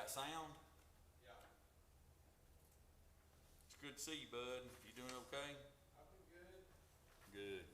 got sound? It's good to see you, bud. You doing okay? Good.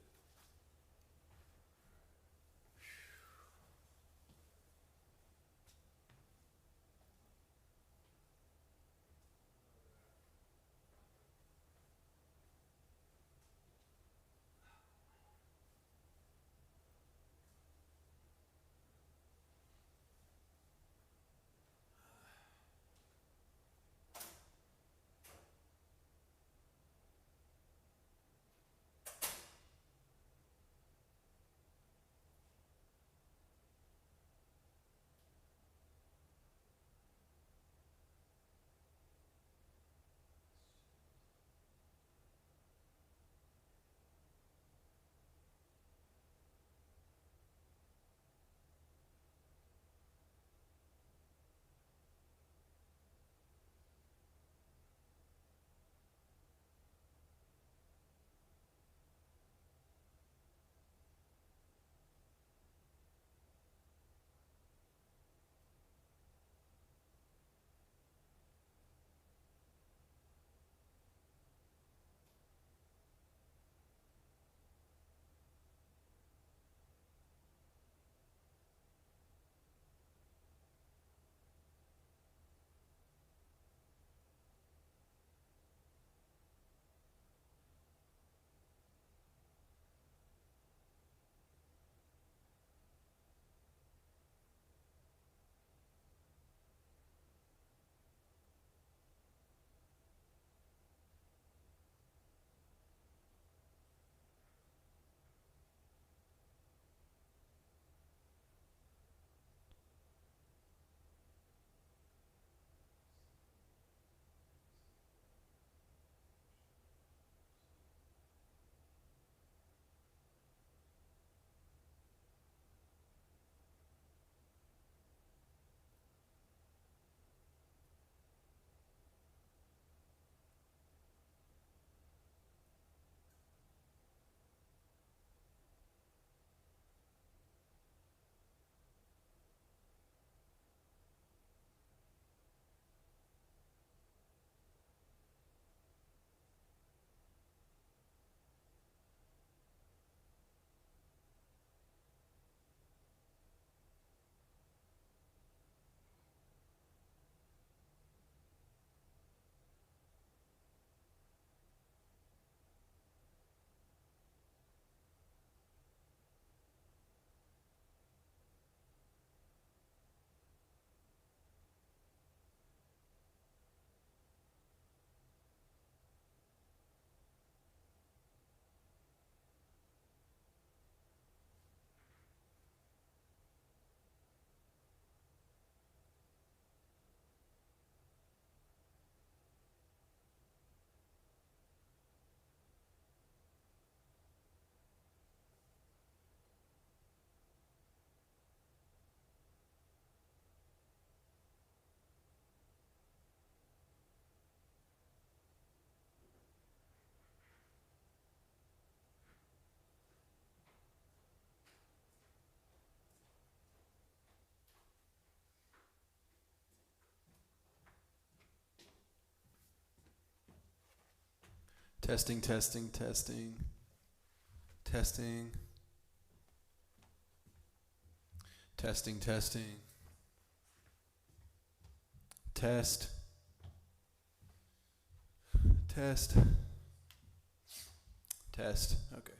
Testing, testing, testing, testing, testing, testing, test, test, test. Okay.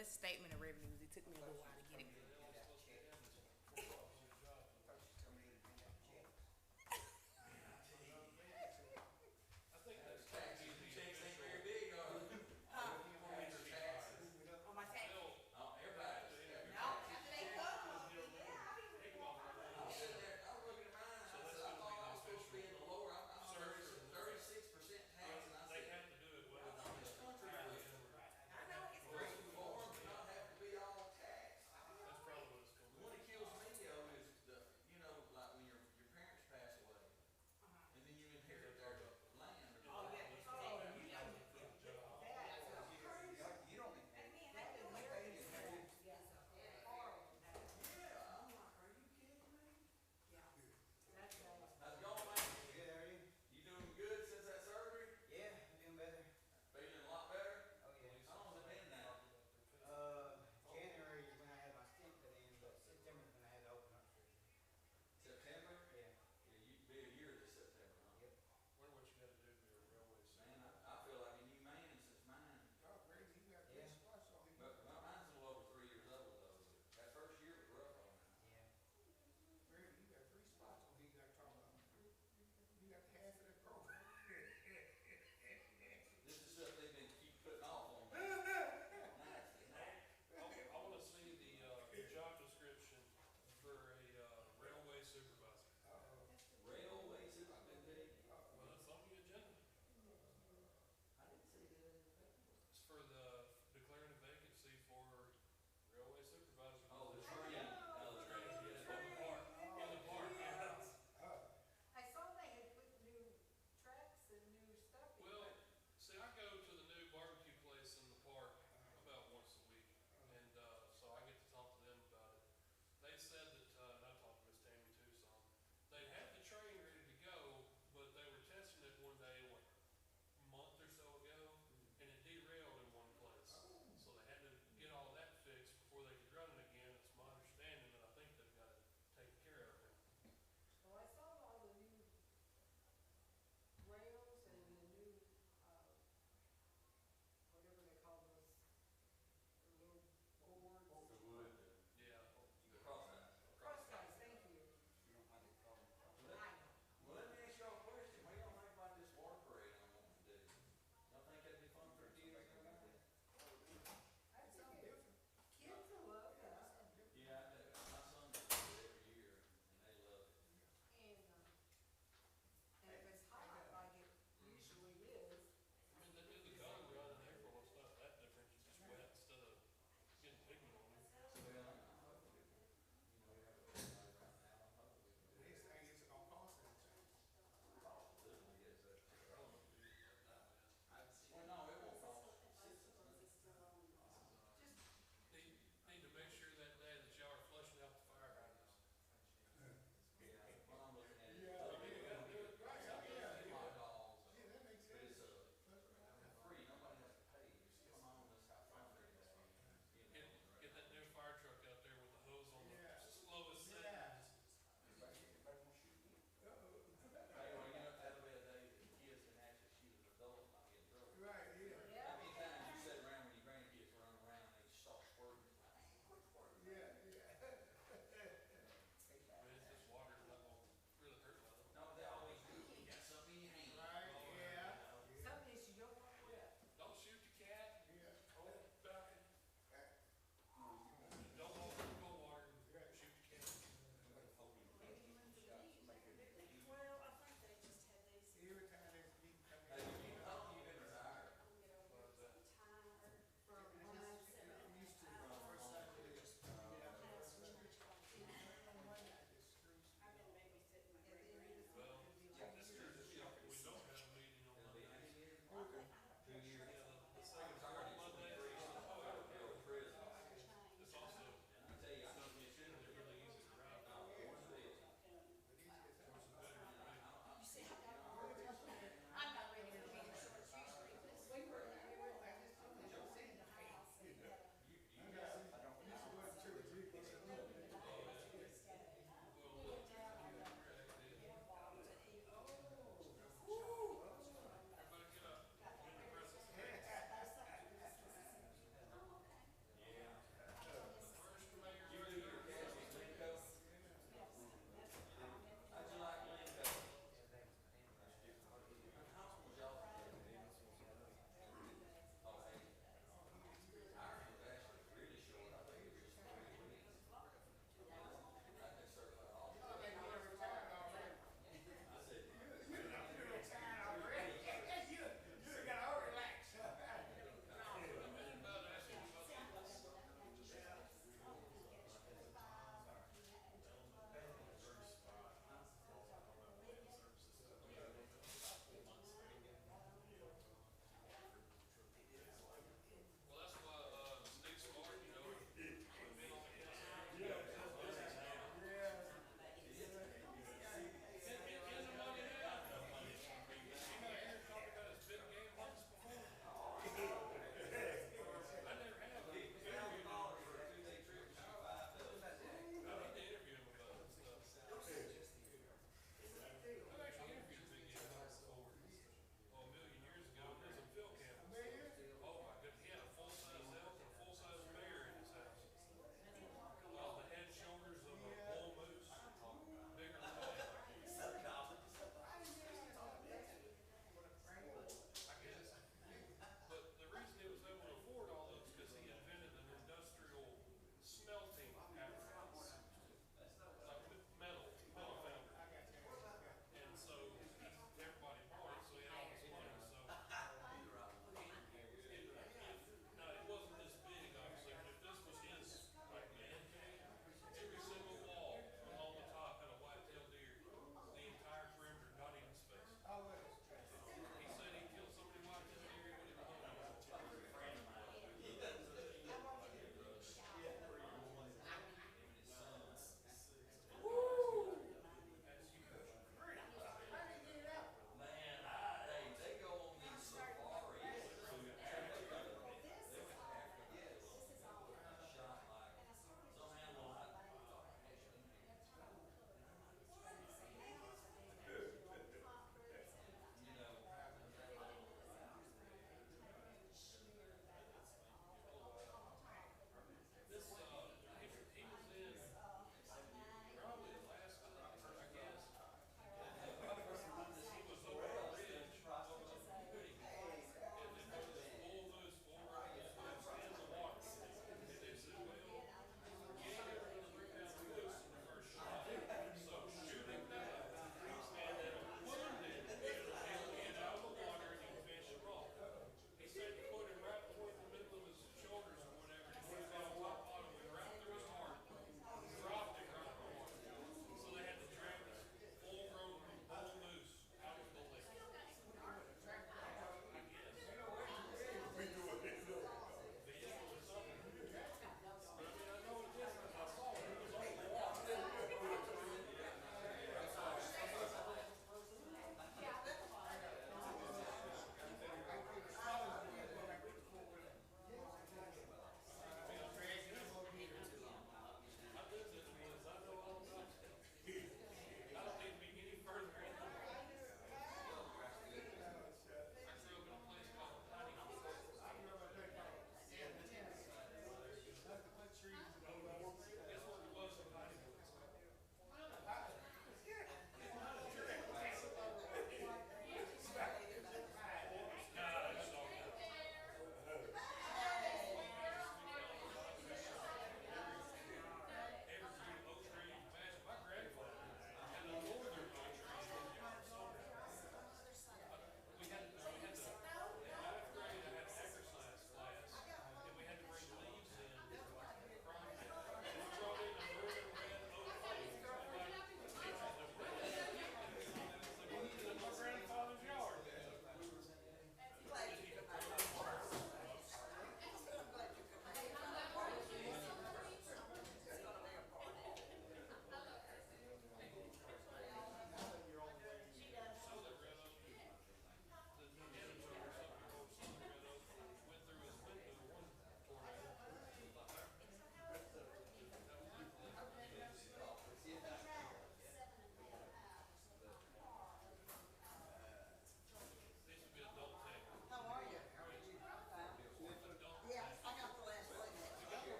it's statement of revenues. It took me a little while to get it. Checks ain't very big, are they? On my tax. Oh, everybody's. No, after they come, yeah, I was sitting there, I was looking at mine, and I said, I thought I was supposed to be in the lower, I'm 36% tax, and I They said, have to do it I whether thought this country was I know, it's free great. form, and not have to be all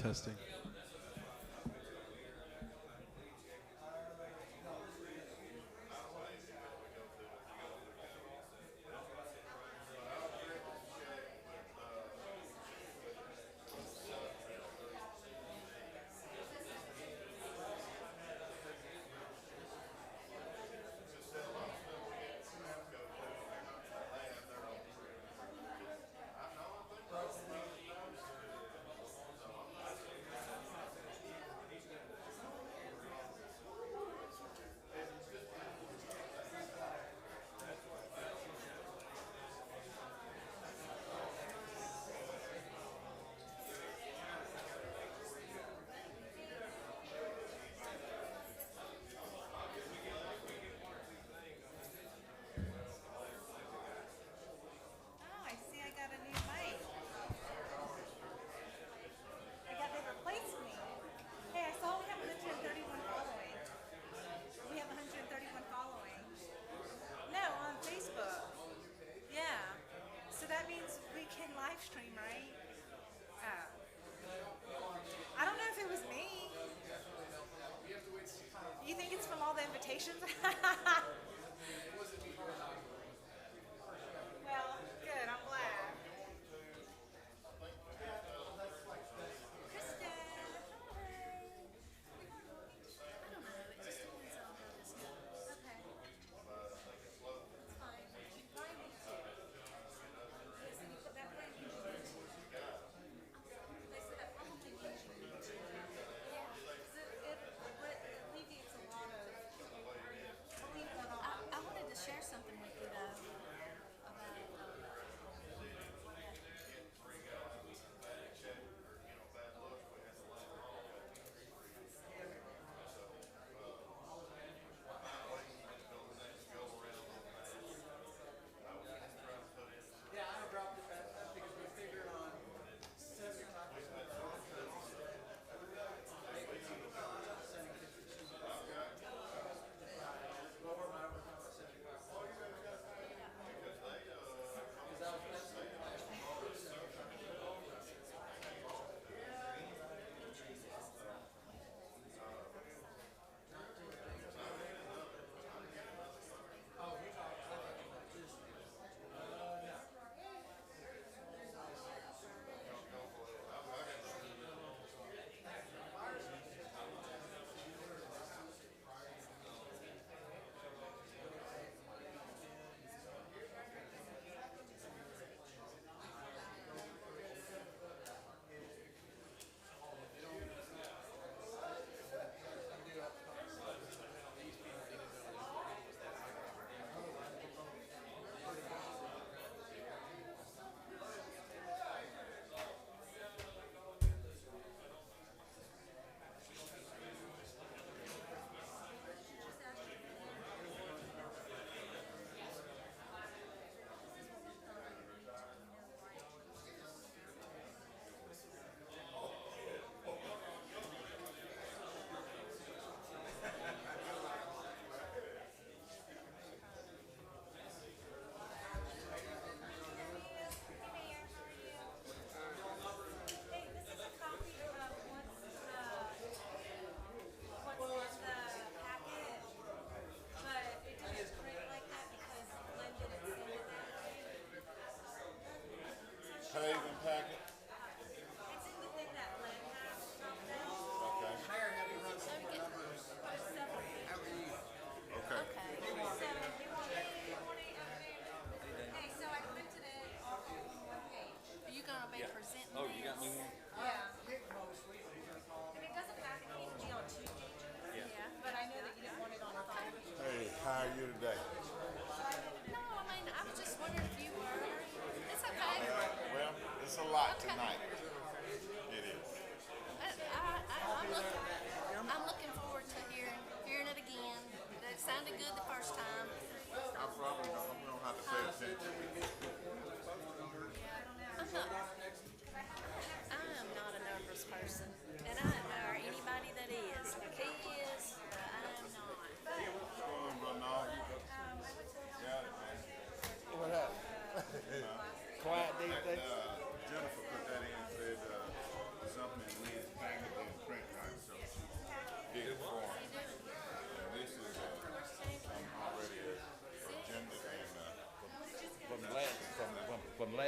Testing.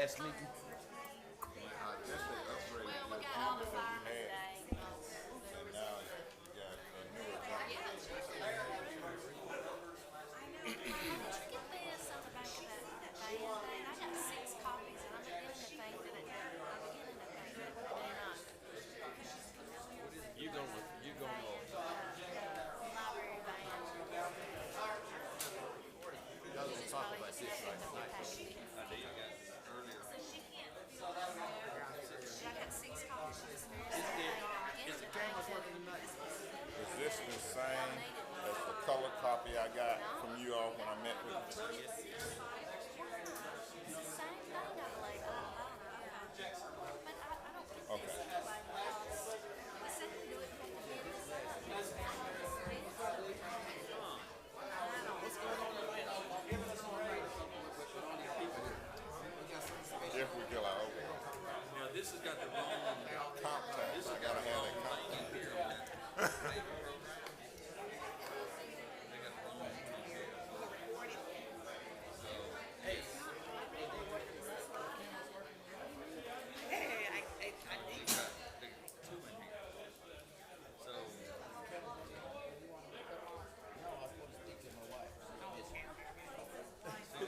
last meeting? I guess they upgraded Well, we the got all agenda the that we firemen had, today. and now you got a newer agenda. Yeah, it's usually Why don't you get this on the back of that van thing? I got 6 copies and I'm beginning to think that it may not. You gonna Library van. y'all gonna talk about this right tonight? I did. I got 6 copies. Is the cameras working tonight? Is this the same as the color copy I got from you all when I met with you? It's the same thing, I believe. I don't know. But I don't get this Okay. anyway because we said we do it from the beginning. If we get our open Now, this has got the wrong, comp tax, I gotta have that comp tax.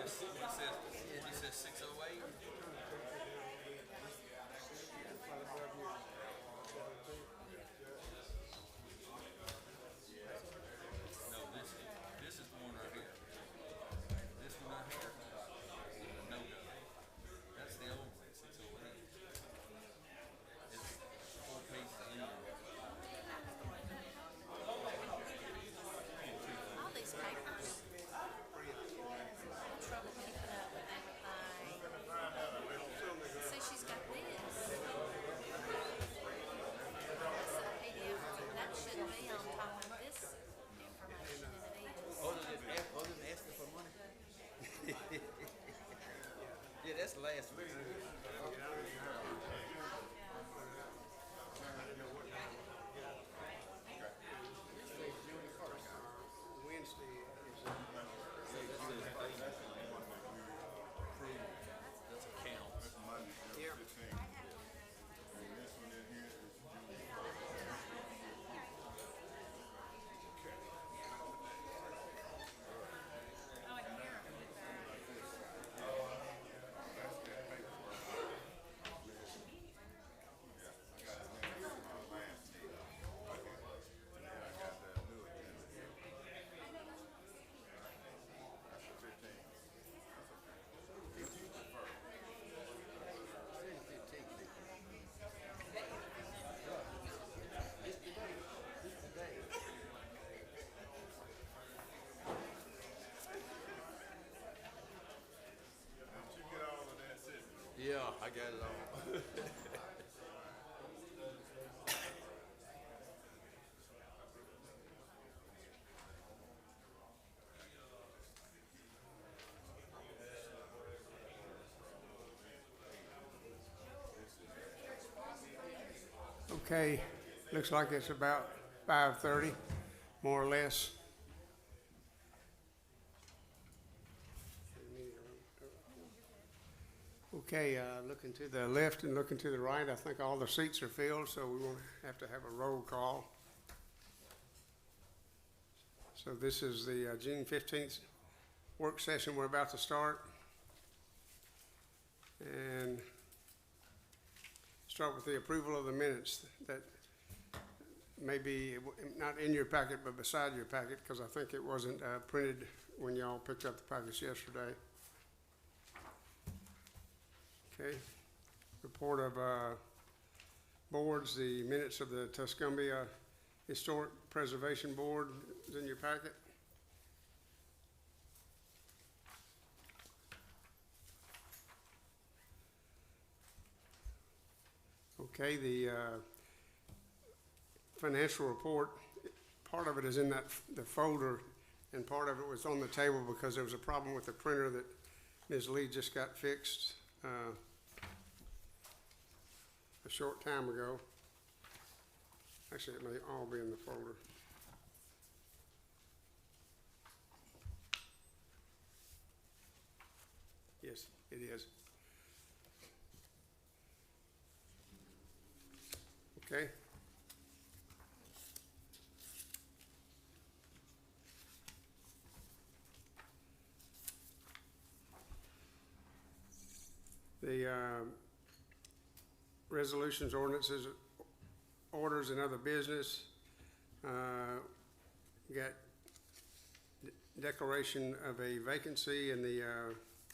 it says 608. No, this is the one right here. This one right here is a no-go. That's the old one, 608. It's 4 pages in. All these papers. Trouble keeping up with everything. See, she's got this. That's a PDF. That shouldn't be on top of this information, and it is. Other than asking for money? Yeah, that's last week. That's accounts. Monday, June 15th. And this one in here is June 1st. That's that paperwork. Yeah, I got the minutes from our last meeting. Okay. And then I got that new agenda. That's the 15th. That's okay. 15th is first. Did you get all of that, Sidney? Yeah, I got it all. Okay, looks like it's about 5:30, more or less. Okay, looking to the left and looking to the right, I think all the seats are filled, so we won't have to have a roll call. So this is the June 15th work session we're about to start. And start with the approval of the minutes that may be not in your packet, but beside your packet, because I think it wasn't printed when y'all picked up the packets yesterday. Okay, report of boards, the minutes of the Tuscumbia Historic Preservation Board is in your packet. Okay, the financial report, part of it is in the folder, and part of it was on the table because there was a problem with the printer that Ms. Lee just got fixed a short time ago. Actually, it may all be in the folder. Yes, it is. Okay. The resolutions, ordinances, orders, and other business. Got declaration of a vacancy in the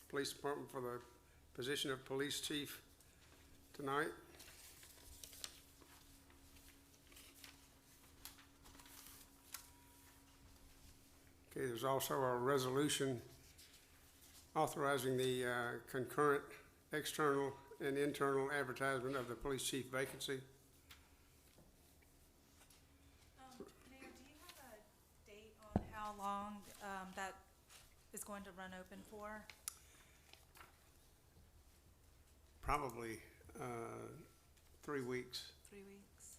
police department for the position of police chief tonight. Okay, there's also a resolution authorizing the concurrent external and internal advertisement of the police chief vacancy. Mayor, do you have a date on how long that is going to run open for? Probably 3 weeks. 3 weeks?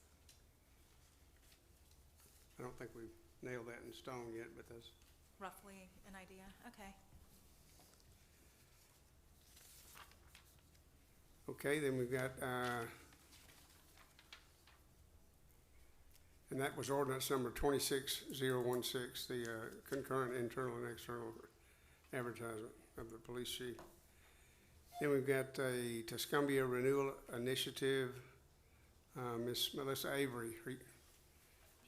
I don't think we've nailed that in stone yet, but that's, Roughly an idea? Okay. okay, then we've got, and that was ordinance number 26016, the concurrent internal and external advertisement of the police chief. Then we've got a Tuscumbia Renewal Initiative, Miss Melissa Avery.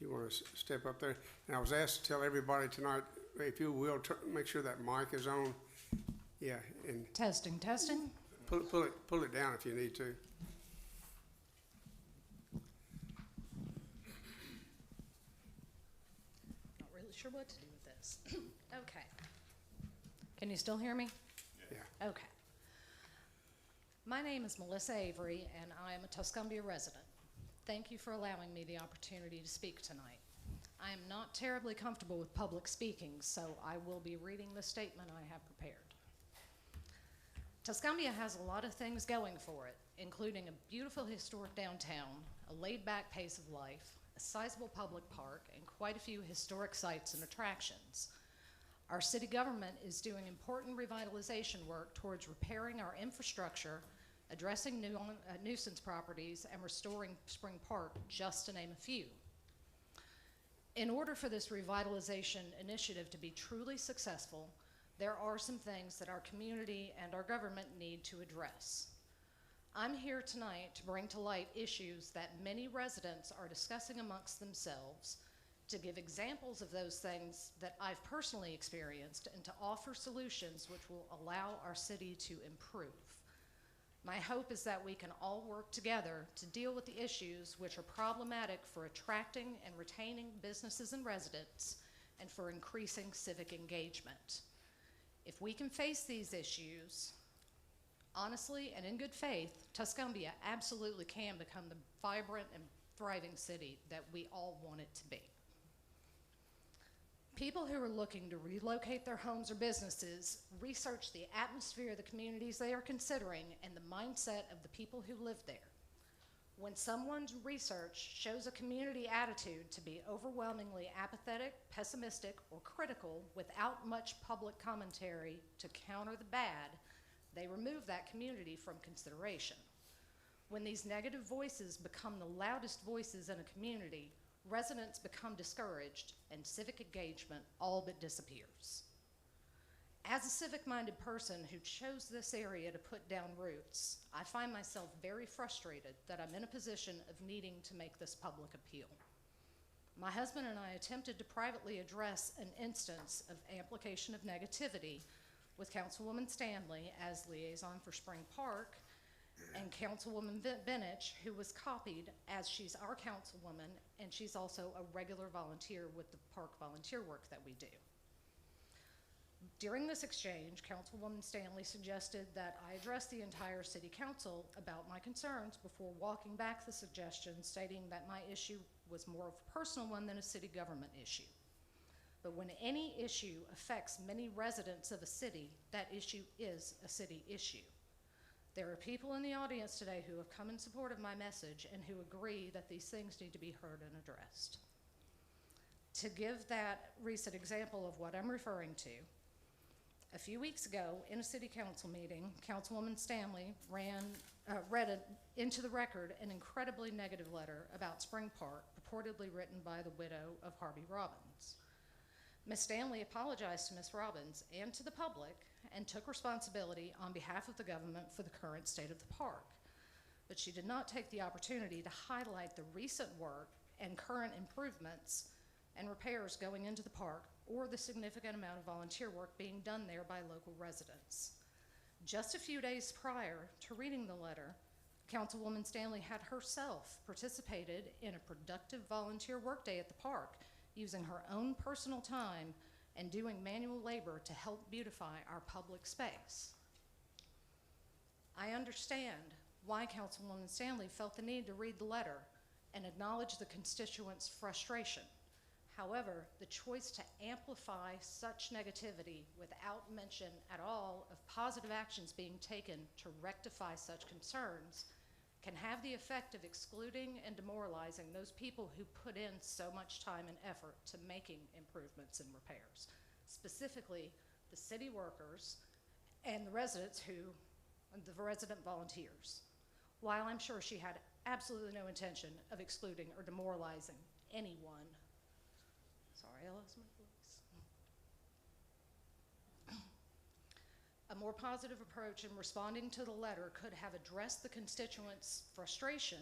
You want to step up there? And I was asked to tell everybody tonight, if you will, make sure that mic is on. Yeah, and Testing, testing. pull it down if you need to. Not really sure what to do with this. Okay. Can you still hear me? Yeah. Okay. My name is Melissa Avery, and I am a Tuscumbia resident. Thank you for allowing me the opportunity to speak tonight. I am not terribly comfortable with public speaking, so I will be reading the statement I have prepared. Tuscumbia has a lot of things going for it, including a beautiful historic downtown, a laid-back pace of life, a sizable public park, and quite a few historic sites and attractions. Our city government is doing important revitalization work towards repairing our infrastructure, addressing nuisance properties, and restoring Spring Park, just to name a few. In order for this revitalization initiative to be truly successful, there are some things that our community and our government need to address. I'm here tonight to bring to light issues that many residents are discussing amongst themselves, to give examples of those things that I've personally experienced, and to offer solutions which will allow our city to improve. My hope is that we can all work together to deal with the issues which are problematic for attracting and retaining businesses and residents, and for increasing civic engagement. If we can face these issues honestly and in good faith, Tuscumbia absolutely can become the vibrant and thriving city that we all want it to be. People who are looking to relocate their homes or businesses research the atmosphere of the communities they are considering and the mindset of the people who live there. When someone's research shows a community attitude to be overwhelmingly apathetic, pessimistic, or critical without much public commentary to counter the bad, they remove that community from consideration. When these negative voices become the loudest voices in a community, residents become discouraged and civic engagement all but disappears. As a civic-minded person who chose this area to put down roots, I find myself very frustrated that I'm in a position of needing to make this public appeal. My husband and I attempted to privately address an instance of amplification of negativity with Councilwoman Stanley as liaison for Spring Park, and Councilwoman Benich, who was copied, as she's our councilwoman, and she's also a regular volunteer with the park volunteer work that we do. During this exchange, Councilwoman Stanley suggested that I address the entire city council about my concerns before walking back the suggestion, stating that my issue was more of a personal one than a city government issue. But when any issue affects many residents of a city, that issue is a city issue. There are people in the audience today who have come in support of my message and who agree that these things need to be heard and addressed. To give that recent example of what I'm referring to, a few weeks ago in a city council meeting, Councilwoman Stanley ran into the record an incredibly negative letter about Spring Park, purportedly written by the widow of Harvey Robbins. Ms. Stanley apologized to Ms. Robbins and to the public and took responsibility on behalf of the government for the current state of the park. But she did not take the opportunity to highlight the recent work and current improvements and repairs going into the park or the significant amount of volunteer work being done there by local residents. Just a few days prior to reading the letter, Councilwoman Stanley had herself participated in a productive volunteer workday at the park, using her own personal time and doing manual labor to help beautify our public space. I understand why Councilwoman Stanley felt the need to read the letter and acknowledge the constituents' frustration. However, the choice to amplify such negativity without mention at all of positive actions being taken to rectify such concerns can have the effect of excluding and demoralizing those people who put in so much time and effort to making improvements and repairs, specifically the city workers and the resident volunteers. While I'm sure she had absolutely no intention of excluding or demoralizing anyone. Sorry, I lost my voice. A more positive approach in responding to the letter could have addressed the constituents' frustration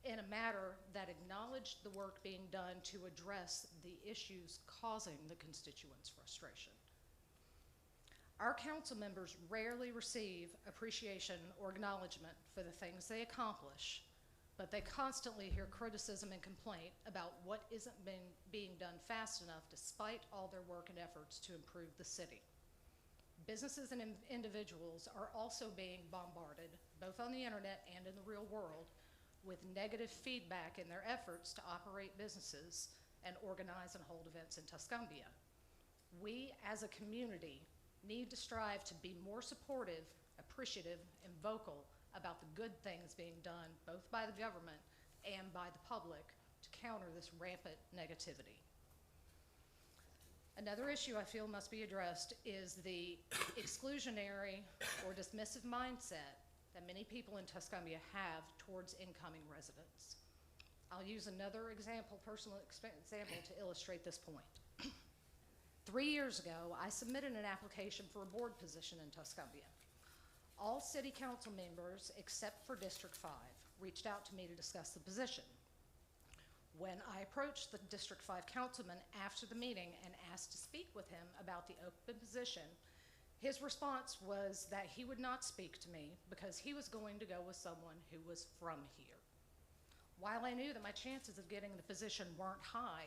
in a manner that acknowledged the work being done to address the issues causing the constituents' frustration. Our council members rarely receive appreciation or acknowledgement for the things they accomplish, but they constantly hear criticism and complaint about what isn't being done fast enough despite all their work and efforts to improve the city. Businesses and individuals are also being bombarded, both on the internet and in the real world, with negative feedback in their efforts to operate businesses and organize and hold events in Tuscumbia. We, as a community, need to strive to be more supportive, appreciative, and vocal about the good things being done both by the government and by the public to counter this rampant negativity. Another issue I feel must be addressed is the exclusionary or dismissive mindset that many people in Tuscumbia have towards incoming residents. I'll use another example, personal example, to illustrate this point. 3 years ago, I submitted an application for a board position in Tuscumbia. All city council members, except for District 5, reached out to me to discuss the position. When I approached the District 5 councilman after the meeting and asked to speak with him about the open position, his response was that he would not speak to me because he was going to go with someone who was from here. While I knew that my chances of getting the position weren't high,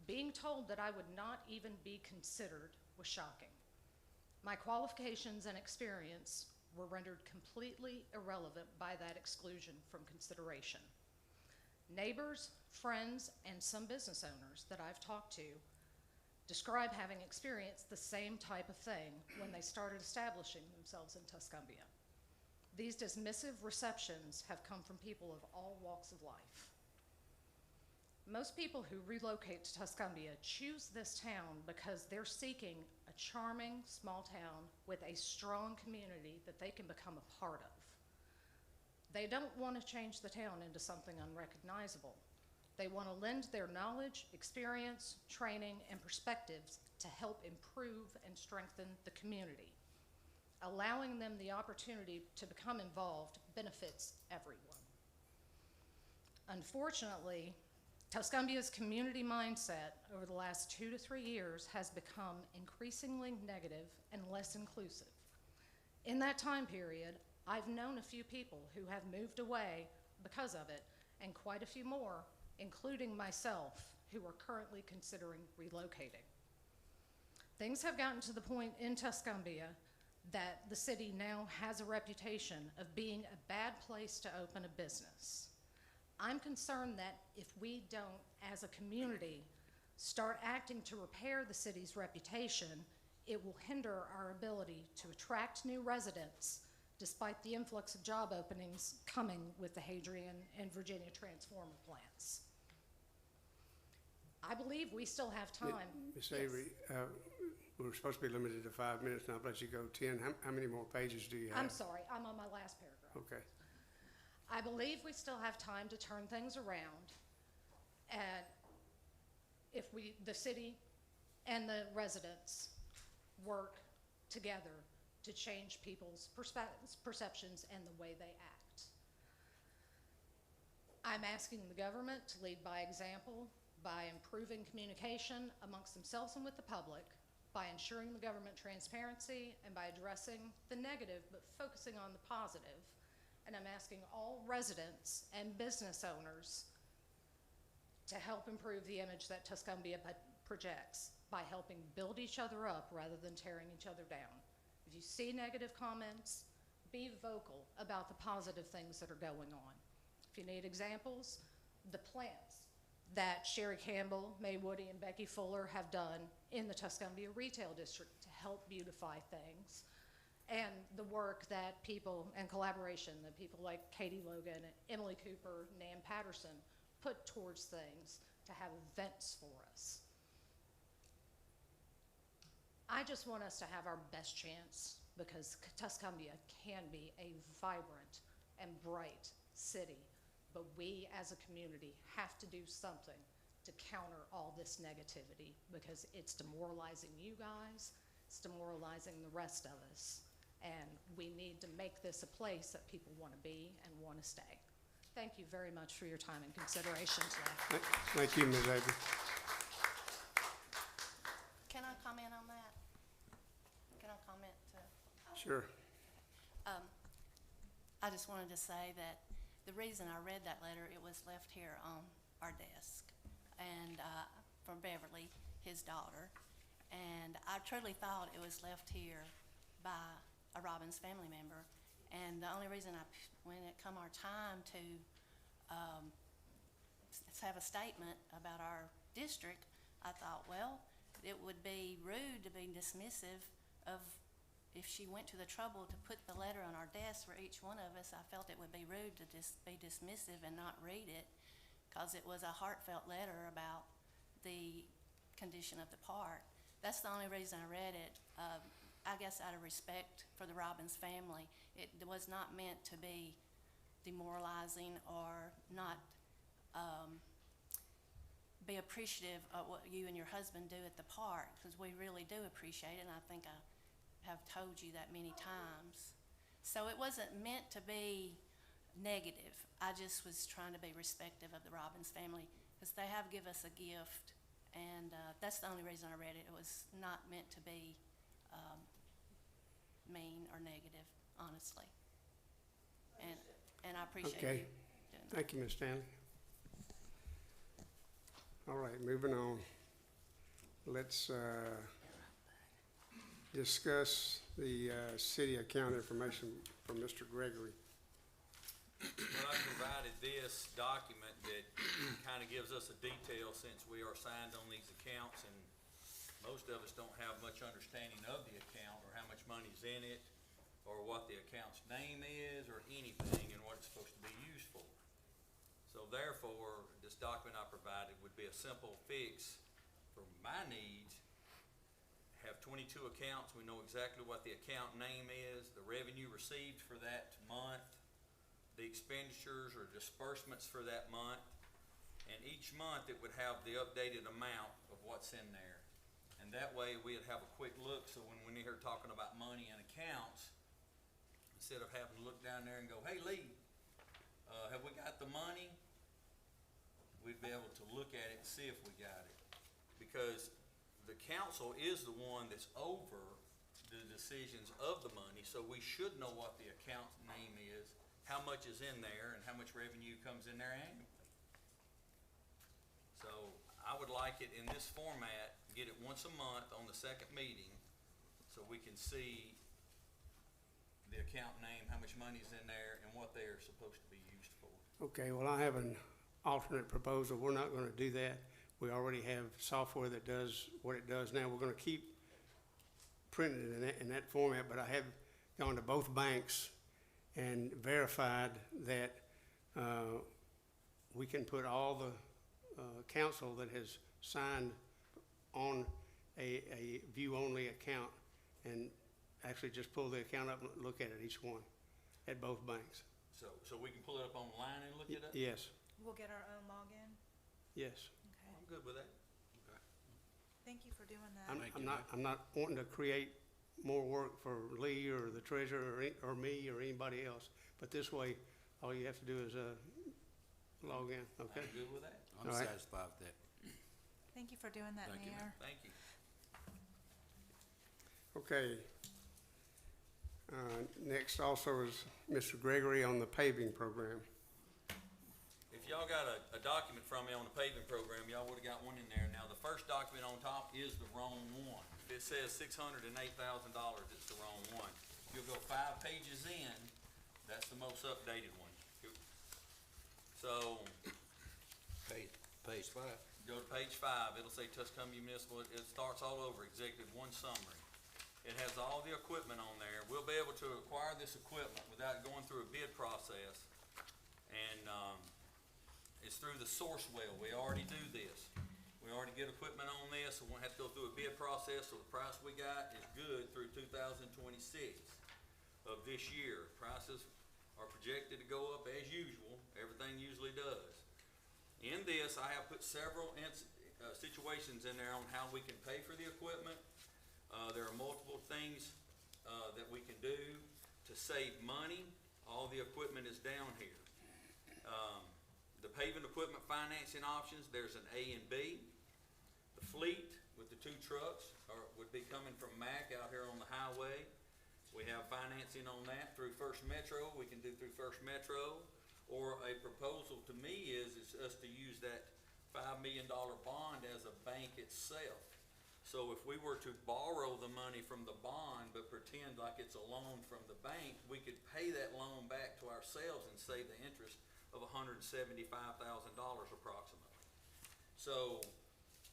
being told that I would not even be considered was shocking. My qualifications and experience were rendered completely irrelevant by that exclusion from consideration. Neighbors, friends, and some business owners that I've talked to describe having experienced the same type of thing when they started establishing themselves in Tuscumbia. These dismissive receptions have come from people of all walks of life. Most people who relocate to Tuscumbia choose this town because they're seeking a charming small town with a strong community that they can become a part of. They don't want to change the town into something unrecognizable. They want to lend their knowledge, experience, training, and perspectives to help improve and strengthen the community. Allowing them the opportunity to become involved benefits everyone. Unfortunately, Tuscumbia's community mindset over the last 2 to 3 years has become increasingly negative and less inclusive. In that time period, I've known a few people who have moved away because of it, and quite a few more, including myself, who are currently considering relocating. Things have gotten to the point in Tuscumbia that the city now has a reputation of being a bad place to open a business. I'm concerned that if we don't, as a community, start acting to repair the city's reputation, it will hinder our ability to attract new residents despite the influx of job openings coming with the Hadrian and Virginia Transformer plants. I believe we still have time. Ms. Avery, we're supposed to be limited to 5 minutes, and I'll let you go 10. How many more pages do you have? I'm sorry, I'm on my last paragraph. Okay. I believe we still have time to turn things around. And if the city and the residents work together to change people's perceptions and the way they act. I'm asking the government to lead by example by improving communication amongst themselves and with the public, by ensuring the government transparency, and by addressing the negative but focusing on the positive. And I'm asking all residents and business owners to help improve the image that Tuscumbia projects by helping build each other up rather than tearing each other down. If you see negative comments, be vocal about the positive things that are going on. If you need examples, the plants that Sherry Campbell, May Woody, and Becky Fuller have done in the Tuscumbia Retail District to help beautify things, and the work that people, and collaboration that people like Katie Logan, Emily Cooper, Nan Patterson put towards things to have events for us. I just want us to have our best chance, because Tuscumbia can be a vibrant and bright city, but we as a community have to do something to counter all this negativity, because it's demoralizing you guys, it's demoralizing the rest of us, and we need to make this a place that people want to be and want to stay. Thank you very much for your time and consideration today. Thank you, Ms. Avery. Can I comment on that? Can I comment? Sure. I just wanted to say that the reason I read that letter, it was left here on our desk, and from Beverly, his daughter, and I truly thought it was left here by a Robbins family member. And the only reason when it come our time to have a statement about our district, I thought, well, it would be rude to be dismissive of, if she went to the trouble to put the letter on our desk for each one of us, I felt it would be rude to just be dismissive and not read it, because it was a heartfelt letter about the condition of the park. That's the only reason I read it. I guess out of respect for the Robbins family. It was not meant to be demoralizing or not be appreciative of what you and your husband do at the park, because we really do appreciate it, and I think I have told you that many times. So it wasn't meant to be negative. I just was trying to be respectful of the Robbins family, because they have given us a gift, and that's the only reason I read it. It was not meant to be mean or negative, honestly. And I appreciate Okay. you doing that. Thank you, Ms. Stanley. All right, moving on. Let's discuss the city account information from Mr. Gregory. Well, I provided this document that kind of gives us a detail, since we are signed on these accounts, and most of us don't have much understanding of the account, or how much money's in it, or what the account's name is, or anything, and what it's supposed to be used for. So therefore, this document I provided would be a simple fix for my needs. Have 22 accounts, we know exactly what the account name is, the revenue received for that month, the expenditures or disbursements for that month, and each month it would have the updated amount of what's in there. And that way we'd have a quick look, so when we're here talking about money and accounts, instead of having to look down there and go, hey Lee, have we got the money? We'd be able to look at it and see if we got it. Because the council is the one that's over the decisions of the money, so we should know what the account name is, how much is in there, and how much revenue comes in there annually. So I would like it in this format, get it once a month on the second meeting, so we can see the account name, how much money's in there, and what they are supposed to be used for. Okay, well, I have an alternate proposal. We're not gonna do that. We already have software that does what it does now. We're gonna keep printing it in that format, but I have gone to both banks and verified that we can put all the council that has signed on a view-only account, and actually just pull the account up and look at it, each one, at both banks. So we can pull it up online and look it up? Yes, We'll get our own login. yes. Okay. I'm good with that. Thank you for doing that. I'm not wanting to create more work for Lee or the treasurer or me or anybody else, but this way, all you have to do is, log in, okay? I'm good with that. I'm All right. satisfied with that. Thank you for doing that, Thank you, Mayor. Thank you. Okay. Next also is Mr. Gregory on the paving program. If y'all got a document from me on the paving program, y'all would've got one in there. Now, the first document on top is the wrong one. If it says $608,000, it's the wrong one. If you'll go 5 pages in, that's the most updated one. So, Page 5. go to page 5, it'll say Tuscumbia Municipal, it starts all over, Executive 1 summary. It has all the equipment on there. We'll be able to acquire this equipment without going through a bid process. And, it's through the source well. We already do this. We already get equipment on this, so we won't have to go through a bid process, so the price we got is good through 2026 of this year. Prices are projected to go up as usual. Everything usually does. In this, I have put several situations in there on how we can pay for the equipment. There are multiple things that we can do to save money. All the equipment is down here. The paving equipment financing options, there's an A and B. The fleet with the 2 trucks would be coming from Mack out here on the highway. We have financing on that through First Metro. We can do through First Metro. Or a proposal to me is us to use that $5 million bond as a bank itself. So if we were to borrow the money from the bond but pretend like it's a loan from the bank, we could pay that loan back to ourselves and save the interest of $175,000 approximately. So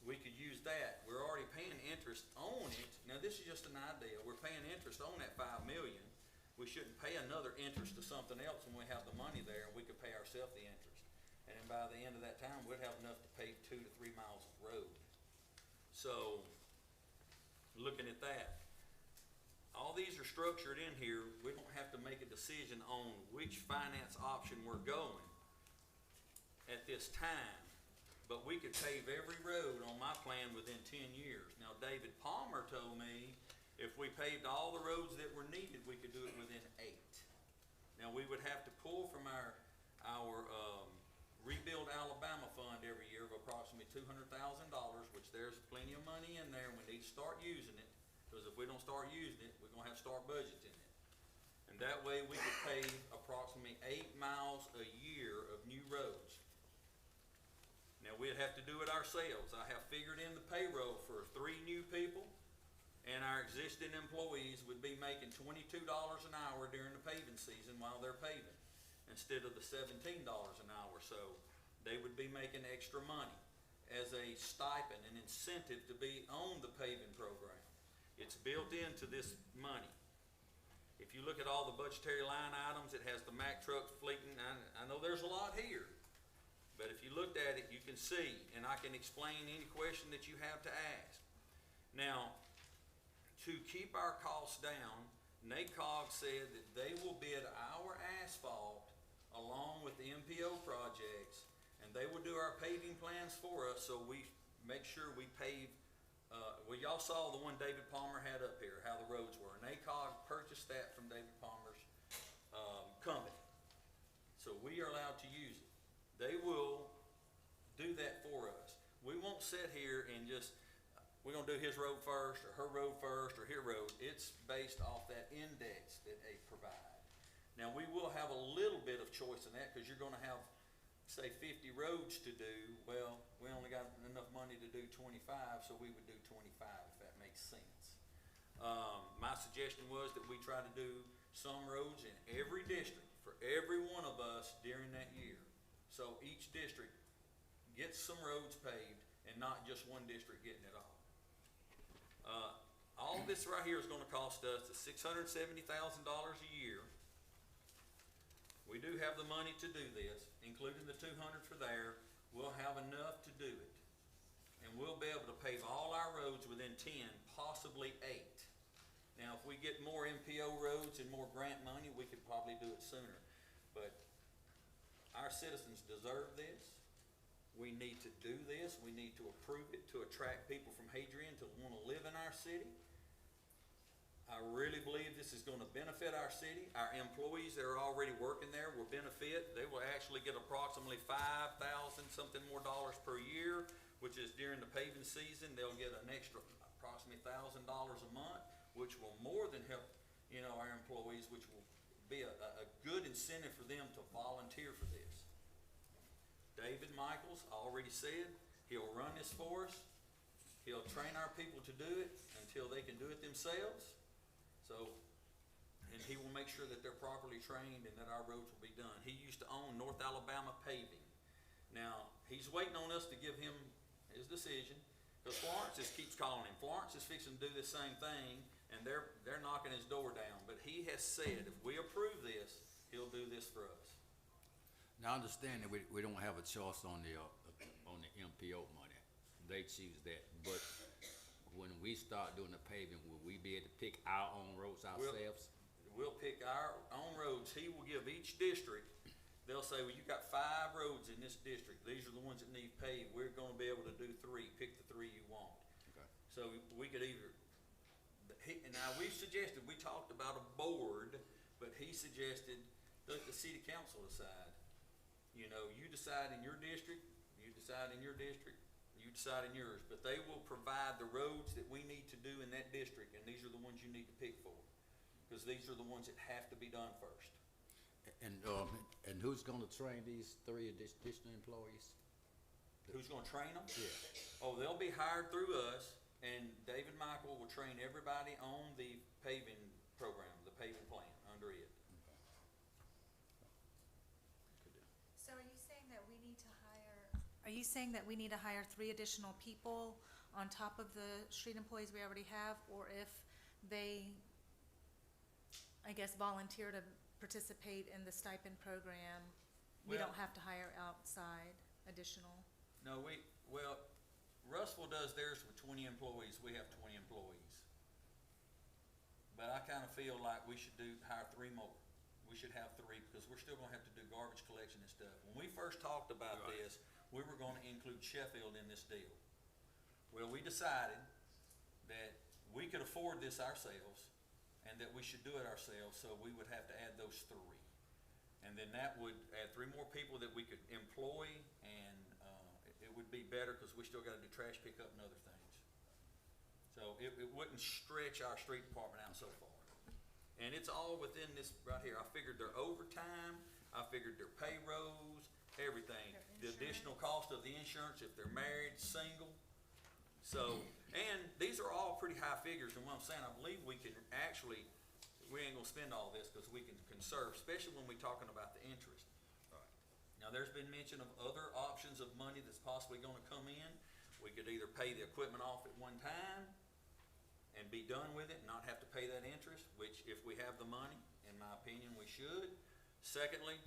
we could use that. We're already paying interest on it. Now this is just an idea. We're paying interest on that $5 million. We shouldn't pay another interest to something else when we have the money there, and we could pay ourselves the interest. And then by the end of that time, we'd have enough to pave 2 to 3 miles of road. So, looking at that, all these are structured in here. We don't have to make a decision on which finance option we're going at this time, but we could pave every road on my plan within 10 years. Now, David Palmer told me if we paved all the roads that were needed, we could do it within 8. Now, we would have to pull from our Rebuild Alabama fund every year of approximately $200,000, which there's plenty of money in there, and we need to start using it, because if we don't start using it, we're gonna have to start budgeting it. And that way, we could pave approximately 8 miles a year of new roads. Now, we'd have to do it ourselves. I have figured in the payroll for 3 new people, and our existing employees would be making $22 an hour during the paving season while they're paving, instead of the $17 an hour. So they would be making extra money as a stipend, an incentive to be on the paving program. It's built into this money. If you look at all the budgetary line items, it has the Mack trucks, fleet, and I know there's a lot here, but if you looked at it, you can see, and I can explain any question that you have to ask. Now, to keep our costs down, NACOG said that they will bid our asphalt along with the MPO projects, and they will do our paving plans for us, so we make sure we pave. Well, y'all saw the one David Palmer had up here, how the roads were. NACOG purchased that from David Palmer's company, so we are allowed to use it. They will do that for us. We won't sit here and just, we're gonna do his road first, or her road first, or her road. It's based off that index that they provide. Now, we will have a little bit of choice in that, because you're gonna have, say, 50 roads to do. Well, we only got enough money to do 25, so we would do 25, if that makes sense. My suggestion was that we try to do some roads in every district, for every one of us during that year. So each district gets some roads paved, and not just one district getting it all. All this right here is gonna cost us $670,000 a year. We do have the money to do this, including the 200 for there. We'll have enough to do it. And we'll be able to pave all our roads within 10, possibly 8. Now, if we get more MPO roads and more grant money, we could probably do it sooner. but our citizens deserve this. We need to do this. We need to approve it to attract people from Hadrian to want to live in our city. I really believe this is gonna benefit our city. Our employees that are already working there will benefit. They will actually get approximately 5,000 something more dollars per year, which is during the paving season, they'll get an extra approximately $1,000 a month, which will more than help, you know, our employees, which will be a good incentive for them to volunteer for this. David Michaels already said he'll run this for us. He'll train our people to do it until they can do it themselves. So, and he will make sure that they're properly trained and that our roads will be done. He used to own North Alabama Paving. Now, he's waiting on us to give him his decision, because Florence just keeps calling him. Florence is fixing to do the same thing, and they're knocking his door down. But he has said, if we approve this, he'll do this for us. Now, I understand that we don't have a choice on the MPO money. They choose that, but when we start doing the paving, will we be able to pick our own roads ourselves? We'll pick our own roads. He will give each district, they'll say, well, you got 5 roads in this district. These are the ones that need paved. We're gonna be able to do 3. Pick the 3 you want. Okay. So we could either, now we suggested, we talked about a board, but he suggested let the city council decide. You know, you decide in your district, you decide in your district, you decide in yours, but they will provide the roads that we need to do in that district, and these are the ones you need to pick for. Because these are the ones that have to be done first. And who's gonna train these 3 additional employees? Who's gonna train them? Yeah. Oh, they'll be hired through us, and David Michael will train everybody on the paving program, the paving plan under it. So are you saying that we need to hire 3 additional people on top of the street employees we already have? Or if they, I guess, volunteer to participate in the stipend program, we Well- don't have to hire outside additional? No, Russell does theirs with 20 employees, we have 20 employees. But I kinda feel like we should hire 3 more. We should have 3, because we're still gonna have to do garbage collection and stuff. When we first talked about this, we were gonna include Sheffield in this deal. Well, we decided that we could afford this ourselves, and that we should do it ourselves, so we would have to add those 3. And then that would add 3 more people that we could employ, and, it would be better, cause we still gotta do trash pickup and other things. So it wouldn't stretch our street department out so far. And it's all within this right here. I figured their overtime, I figured their payrolls, everything. The additional cost of the insurance if they're married, single. So, and these are all pretty high figures, and what I'm saying, I believe we can actually, we ain't gonna spend all this, cause we can conserve, especially when we're talking about the interest. Now, there's been mention of other options of money that's possibly gonna come in. We could either pay the equipment off at one time and be done with it, and not have to pay that interest, which if we have the money, in my opinion, we should. Secondly,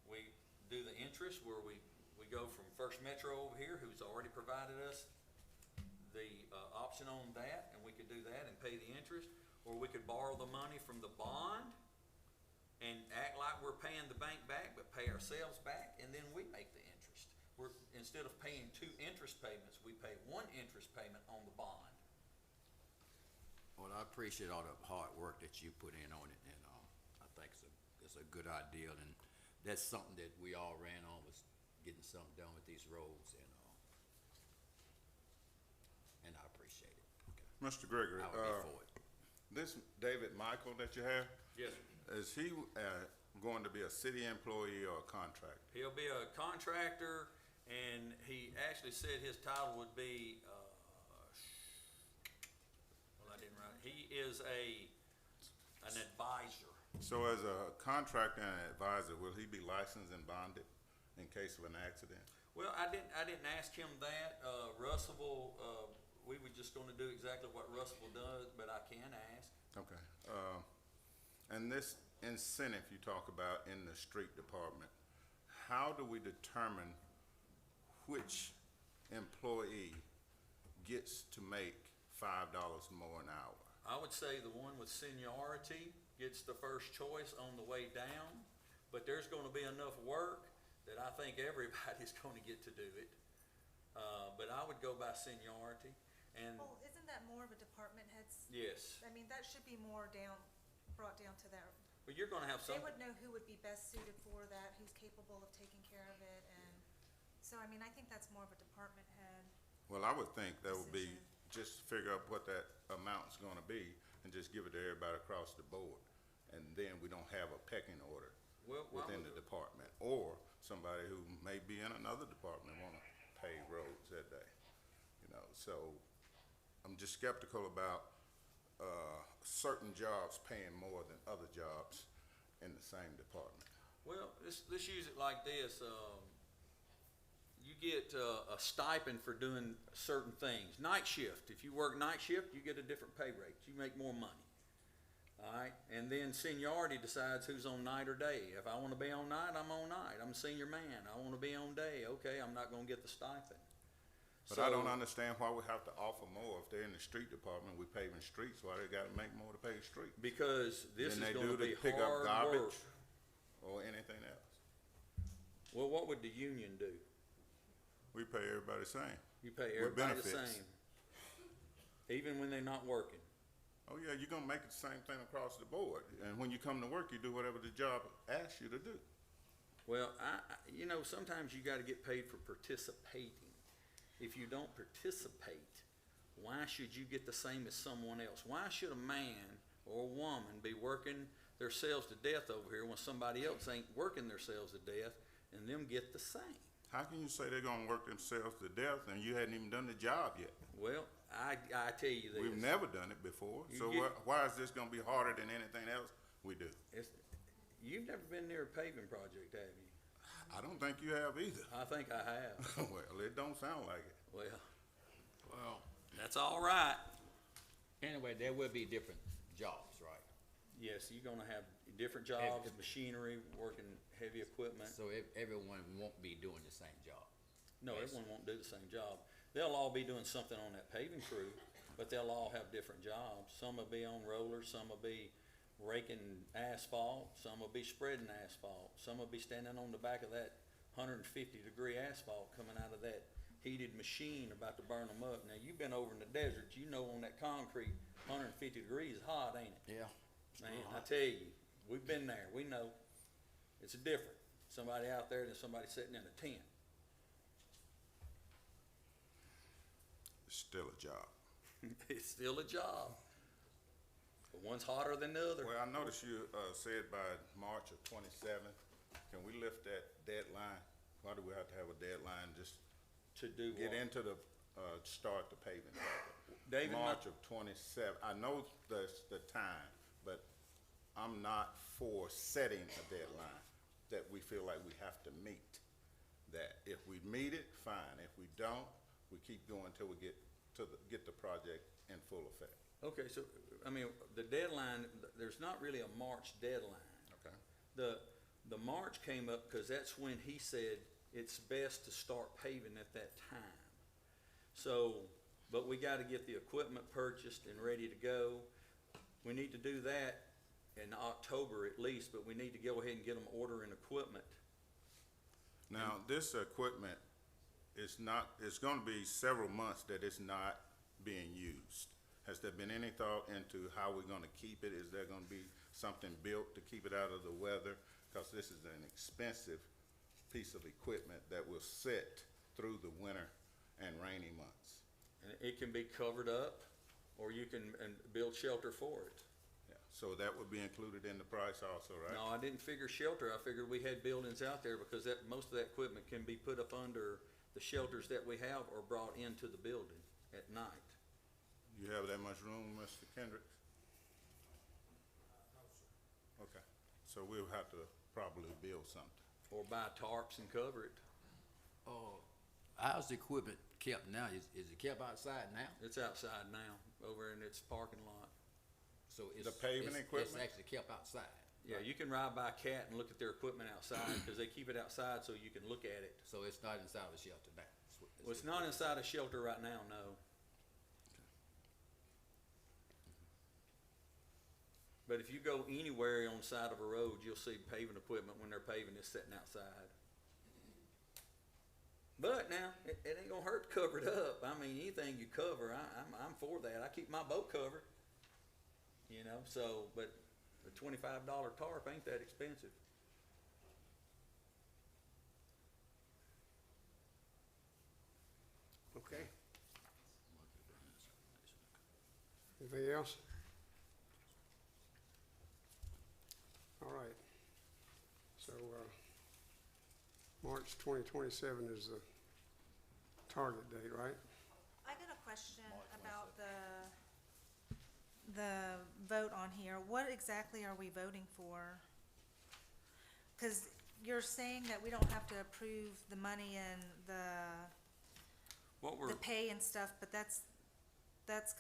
we do the interest where we go from First Metro over here, who's already provided us the option on that, and we could do that and pay the interest. Or we could borrow the money from the bond and act like we're paying the bank back, but pay ourselves back, and then we make the interest. Instead of paying 2 interest payments, we pay 1 interest payment on the bond. Well, I appreciate all the hard work that you put in on it, and I think it's a good idea, and that's something that we all ran on, was getting something done with these roads, and I appreciate it. Okay. Mr. Gregory, I would be for it. this David Michael that you have, Yes, sir. is he going to be a city employee or a contractor? He'll be a contractor, and he actually said his title would be, well, I didn't write it. He is an advisor. So as a contractor and advisor, will he be licensed and bonded in case of an accident? Well, I didn't ask him that. Russell, we were just gonna do exactly what Russell does, but I can ask. Okay. And this incentive you talk about in the street department, how do we determine which employee gets to make $5 more an hour? I would say the one with seniority gets the first choice on the way down. but there's gonna be enough work that I think everybody's gonna get to do it. But I would go by seniority, and Well, isn't that more of a department head's, yes, I mean, that should be more brought down to that. but you're gonna have They some, would know who would be best suited for that, who's capable of taking care of it, and, so, I mean, I think that's more of a department head. Well, I would think that would be, Decision. just figure out what that amount's gonna be and just give it to everybody across the board. And then we don't have a pecking order well, why within would- the department. Or somebody who may be in another department wanna pave roads that day, you know, so I'm just skeptical about, certain jobs paying more than other jobs in the same department. well, let's use it like this, you get a stipend for doing certain things. Night shift, if you work night shift, you get a different pay rate, you make more money. All right, and then seniority decides who's on night or day. If I wanna be on night, I'm on night, I'm a senior man. I wanna be on day, okay, I'm not gonna get the stipend. But I don't So- understand why we have to offer more. If they're in the street department, we paving streets, why they gotta make more to pave streets? Because this is Than they gonna do be to pick up hard work. garbage or anything else. Well, what would the union do? We pay everybody the same. You pay With everybody the benefits. same, even when they're not working. Oh, yeah, you're gonna make it the same thing across the board. And when you come to work, you do whatever the job asks you to do. Well, you know, sometimes you gotta get paid for participating. If you don't participate, why should you get the same as someone else? Why should a man or a woman be working themselves to death over here when somebody else ain't working themselves to death and them get the same? How can you say they're gonna work themselves to death and you hadn't even done the job yet? Well, I tell you this. We've never done it before, You so get- why is this gonna be harder than anything else we do? You've never been near a paving project, have you? I don't think you have either. I think I have. Well, it don't sound like it. Well, that's all right. Anyway, there will be different jobs, right? Yes, you're gonna have different jobs, machinery, working heavy equipment. So everyone won't be doing the same job. No, Yes. everyone won't do the same job. They'll all be doing something on that paving crew, but they'll all have different jobs. Some will be on rollers, some will be raking asphalt, some will be spreading asphalt, some will be standing on the back of that 150-degree asphalt coming out of that heated machine about to burn them up. Now, you've been over in the desert, you know on that concrete, 150 degrees is hot, ain't it? Yeah. Man, I tell you, we've been there, we know. It's different. Somebody out there than somebody sitting in a tent. It's still a job. It's still a job. But one's hotter than the other. Well, I noticed you, said by March of 27. Can we lift that deadline? Why do we have to have a deadline just To do get what? into the, start the paving project? David, March of 27. I know that's the time, but I'm not for setting a deadline that we feel like we have to meet. That if we meet it, fine. If we don't, we keep going till we get the project in full effect. Okay, so, I mean, the deadline, there's not really a March deadline. Okay? The March came up because that's when he said it's best to start paving at that time. So, but we gotta get the equipment purchased and ready to go. We need to do that in October at least, but we need to go ahead and get them ordering equipment. Now, this equipment is not, it's gonna be several months that it's not being used. Has there been any thought into how we're gonna keep it? Is there gonna be something built to keep it out of the weather? Cause this is an expensive piece of equipment that will sit through the winter and rainy months. And it can be covered up, or you can, and build shelter for it. Yeah, so that would be included in the price also, right? No, I didn't figure shelter, I figured we had buildings out there because that, most of that equipment can be put up under the shelters that we have or brought into the building at night. You have that much room, Mr. Kendricks? Okay, so we'll have to probably build something. Or buy tarps and cover it. How's the equipment kept now? Is it kept outside now? It's outside now, over in its parking lot. So it's. The paving it's equipment? actually kept outside. Yeah, you can ride by Cat and look at their equipment outside, cause they keep it outside so you can look at it. So it's not inside the shelter now? Well, it's not inside a shelter right now, no. But if you go anywhere on the side of a road, you'll see paving equipment when they're paving is sitting outside. But now, it ain't gonna hurt to cover it up. I mean, anything you cover, I'm for that. I keep my boat covered, you know, so, but the $25 tarp ain't that expensive. Okay. Anything else? All right. So, March 2027 is the target date, right? I got a question about the vote on here. What exactly are we voting for? Cause you're saying that we don't have to approve the money and What we're, the pay and stuff, but that's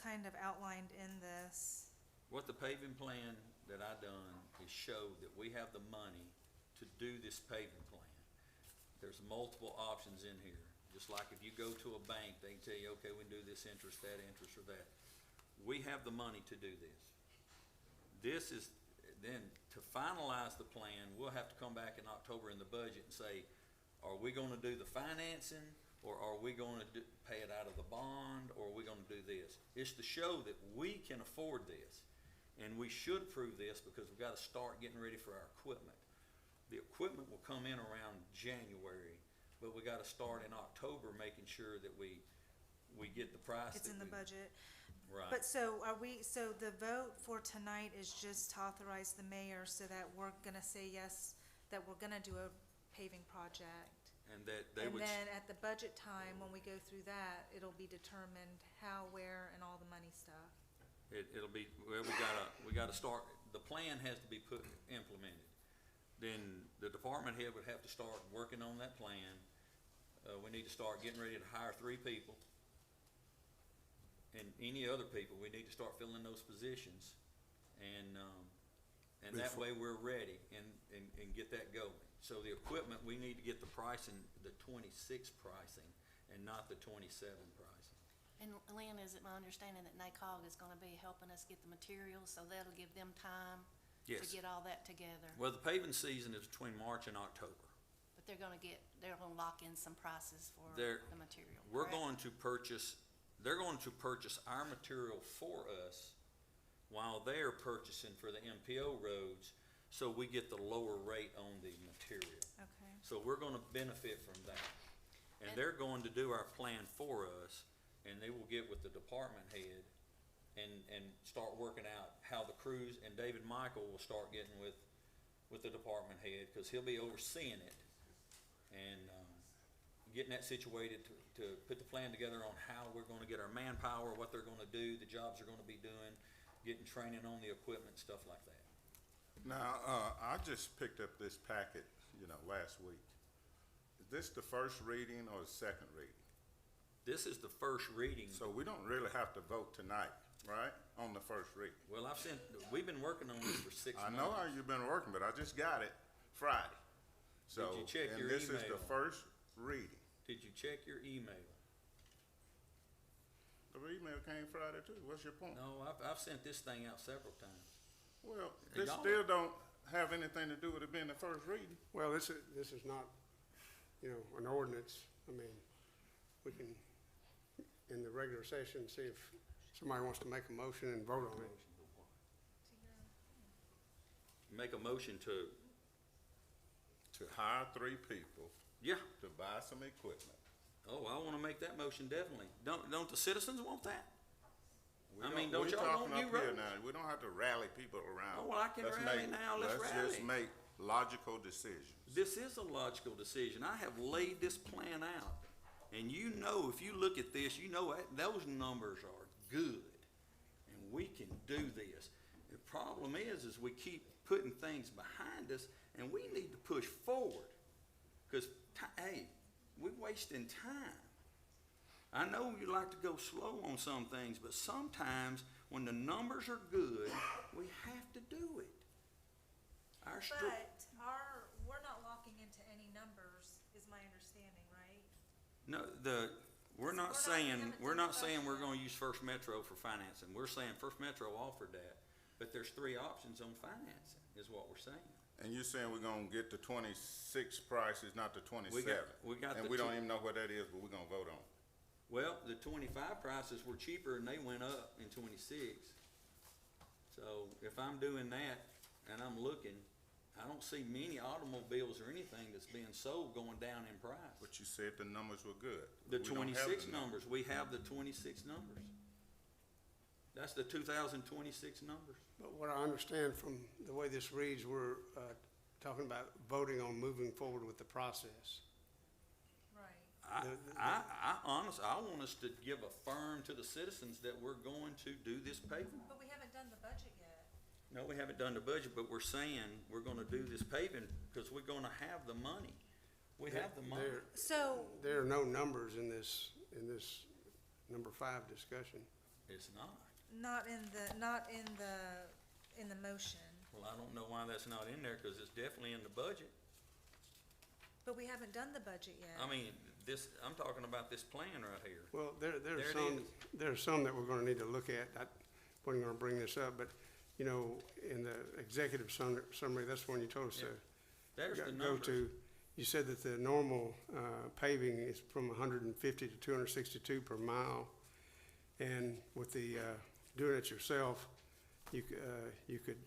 kind of outlined in this. what the paving plan that I done is show that we have the money to do this paving plan. There's multiple options in here. Just like if you go to a bank, they can tell you, okay, we can do this interest, or that. We have the money to do this. This is, then to finalize the plan, we'll have to come back in October in the budget and say, are we gonna do the financing, or are we gonna pay it out of the bond, or are we gonna do this? It's to show that we can afford this, and we should approve this because we've gotta start getting ready for our equipment. The equipment will come in around January, but we gotta start in October making sure that we get the price. It's in the budget. Right. But so so the vote for tonight is just to authorize the mayor so that we're gonna say yes, that we're gonna do a paving project. And that they And would. then at the budget time, when we go through that, it'll be determined how, where, and all the money stuff. It'll be, well, we gotta start, the plan has to be implemented. Then the department head would have to start working on that plan. We need to start getting ready to hire 3 people. And any other people, we need to start filling those positions. And that way we're ready and get that going. So the equipment, we need to get the pricing, the 26 pricing, and not the 27 pricing. And Lynn, is it my understanding that NACOG is gonna be helping us get the materials, so that'll give them time to Yes. get all that together? Well, the paving season is between March and October. But they're gonna lock in some prices for They're- the material, We're correct? going to purchase, they're going to purchase our material for us while they're purchasing for the MPO roads, so we get the lower rate on the material. Okay. So we're gonna benefit from that. And And- they're going to do our plan for us, and they will get with the department head and start working out how the crews, and David Michael will start getting with the department head, cause he'll be overseeing it. And, getting that situated to put the plan together on how we're gonna get our manpower, what they're gonna do, the jobs they're gonna be doing, getting training on the equipment, stuff like that. Now, I just picked up this packet, last week. Is this the first reading or the second reading? This is the first reading. So we don't really have to vote tonight, right, on the first reading? Well, we've been working on this for 6 I months. know how you've been working, but I just got it Friday. So, you check your and this is the email? first reading. Did you check your email? The email came Friday too. What's your point? No, I've sent this thing out several times. Well, Hey, this y'all- still don't have anything to do with it being the first reading. Well, this is not, an ordinance. I mean, we can, in the regular session, see if somebody wants to make a motion and vote on it. Make a motion to, To hire 3 people yeah, to buy some equipment. oh, I wanna make that motion definitely. Don't the citizens want that? We I mean, don't we're y'all talking want new up here roads? now. We don't have to rally people around. Oh, well, I can rally now. Let's just rally. make logical decisions. This is a logical decision. I have laid this plan out. And if you look at this, those numbers are good. And we can do this. The problem is we keep putting things behind us, and we need to push forward. Cause, hey, we're wasting time. I know you like to go slow on some things, but sometimes when the numbers are good, we have to do it. But we're not locking into any numbers, is my understanding, right? No, we're not saying we're gonna use First Metro for financing. We're saying First Metro offered that, but there's three options on financing, is what we're saying. And you're saying we're gonna get the 26 prices, not the 27? we got And the we don't two- even know what that is, but we're gonna vote on it. Well, the 25 prices were cheaper and they went up in 26. So if I'm doing that and I'm looking, I don't see many automobiles or anything that's being sold going down in price. But you said the numbers were good. The We don't have 26 the numbers, we have the 26 numbers. That's the 2026 numbers. But what I understand from the way this reads, we're talking about voting on moving forward with the process. Right. I honestly, I want us to give a firm to the citizens that we're going to do this paving. But we haven't done the budget yet. No, we haven't done the budget, but we're saying we're gonna do this paving because we're gonna have the money. We have the money. So, There are no numbers in this number 5 discussion. It's not. not in the motion, Well, I don't know why that's not in there, cause it's definitely in the budget. but we haven't done the budget yet. I mean, this, I'm talking about this plan right here. Well, There it there are some that we're gonna need to look at. I wasn't gonna bring this up, but, you know, in the executive summary, that's when you told us to There's the go numbers. to. You said that the normal paving is from 150 to 262 per mile. And with the doing it yourself, you could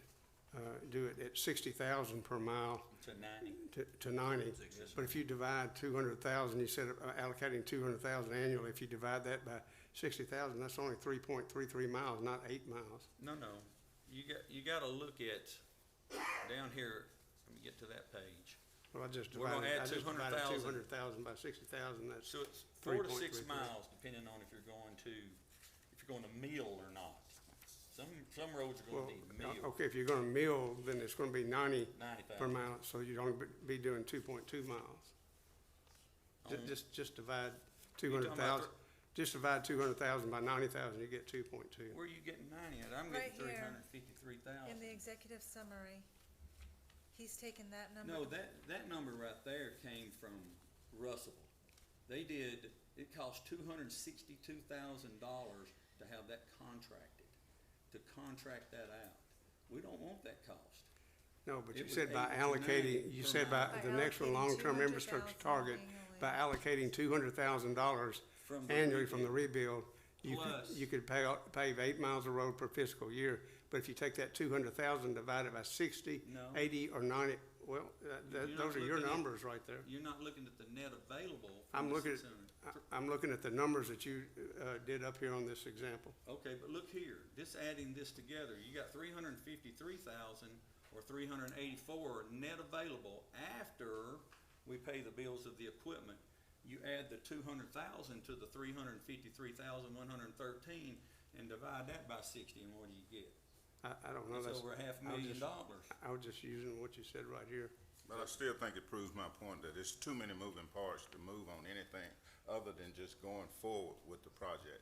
do it at 60,000 per mile To 90. to 90. But if you divide 200,000, you said allocating 200,000 annually, if you divide that by 60,000, that's only 3.33 miles, not 8 miles. No, you gotta look at, down here, let me get to that page. Well, I just We're gonna divided, add 200,000. 200,000 by 60,000, that's So it's 4 to 6 3.33. miles, depending on if you're going to mill or not. Some roads are well, gonna need mill, okay, if you're gonna mill, then it's gonna be 90 per 90,000. mile, so you'd only be doing 2.2 miles. On- Just divide talking about 200,000, just divide 200,000 by 90,000, you get 2.2. Where are you getting 90 at? I'm Right getting here. 353,000. In the executive summary, he's taken that number. No, that number right there came from Russellville. It cost $262,000 to have that contracted, to contract that out. We don't want that cost. No, but It you was said by 8 to allocating, 9 you per said by mile. the next one, By allocating long-term infrastructure 200,000 target, by allocating $200,000 From the annually from the rebuild, Plus- you could pave 8 miles of road per fiscal year. But if you take that 200,000, divide it by 60, No. 80, or 90, well, You're not those are your looking at- numbers right there. You're not looking at the net available. I'm from the looking at, 600. I'm looking at the numbers that you did up here on this example. Okay, but look here, adding this together, you got 353,000 or 384 net available after we pay the bills of the equipment. You add the 200,000 to the 353,113 and divide that by 60, and what do you get? I don't know. That's over $500,000. I was just using what you said right here. But I still think it proves my point that there's too many moving parts to move on anything other than just going forward with the project.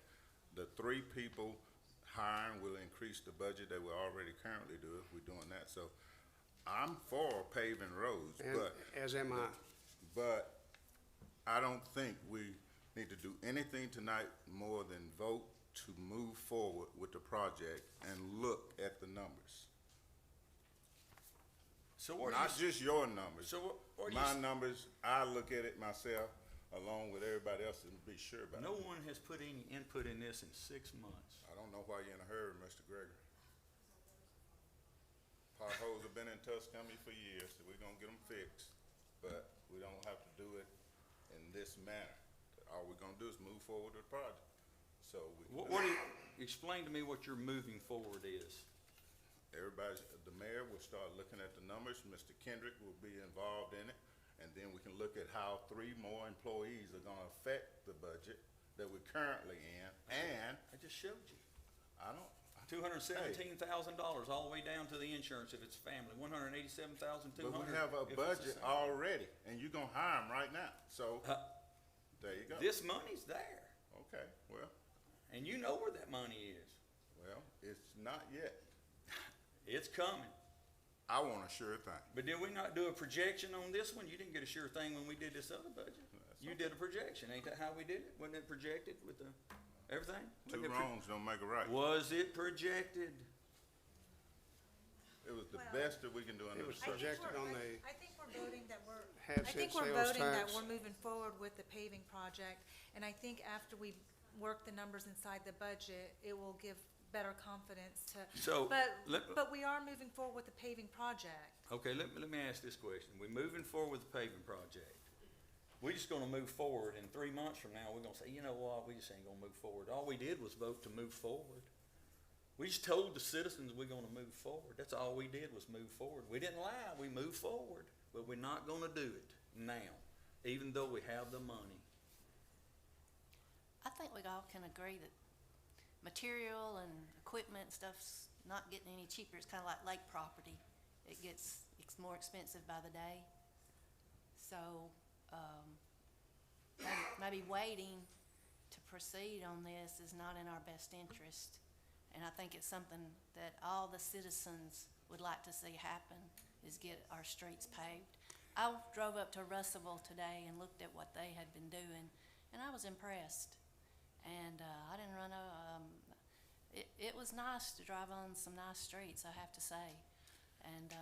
The 3 people hiring will increase the budget that we already currently do if we're doing that. So I'm for paving roads, And but, as am I. but I don't think we need to do anything tonight more than vote to move forward with the project and look at the numbers. So what Not just your numbers. So what do you My s- numbers, I look at it myself, along with everybody else, and be sure about it. No one has put any input in this in 6 months. I don't know why you're in a hurry, Mr. Gregory. Potholes have been in Tuscany for years, so we're gonna get them fixed, but we don't have to do it in this manner. All we're gonna do is move forward with the project, so we. Explain to me what your moving forward is. Everybody, the mayor will start looking at the numbers, Mr. Kendrick will be involved in it, and then we can look at how 3 more employees are gonna affect the budget that we're currently in, and I just showed you. I don't. $217,000 all the way down to the insurance if it's family, $187,200. But we have a if it's the budget same. already, and you're gonna hire them right now, so, there you go. This money's there, Okay, well, and you know where that money is. it's not yet. It's coming. I want a sure thing. But did we not do a projection on this one? You didn't get a sure thing when we did this other budget. You did a projection, ain't that how we did it? Wasn't it projected with the, everything? 2 Wasn't it wrongs don't make a right. Was it projected? It was the Well, best that we can do under It the was circumstances. projected on the I think we're voting that we're, half I cent think we're sales voting that tax. we're moving forward with the paving project. And I think after we work the numbers inside the budget, it will give better confidence to. So, But we are moving forward with the paving project. Okay, let me ask this question. We're moving forward with the paving project. We're just gonna move forward, and 3 months from now, we're gonna say, you know what, we just ain't gonna move forward. All we did was vote to move forward. We just told the citizens we're gonna move forward. That's all we did was move forward. We didn't lie, we moved forward, but we're not gonna do it now, even though we have the money. I think we all can agree that material and equipment and stuff's not getting any cheaper. It's kinda like lake property. It's more expensive by the day. So, maybe waiting to proceed on this is not in our best interest. And I think it's something that all the citizens would like to see happen, is get our streets paved. I drove up to Russellville today and looked at what they had been doing, and I was impressed. And, I didn't run it was nice to drive on some nice streets, I have to say. And,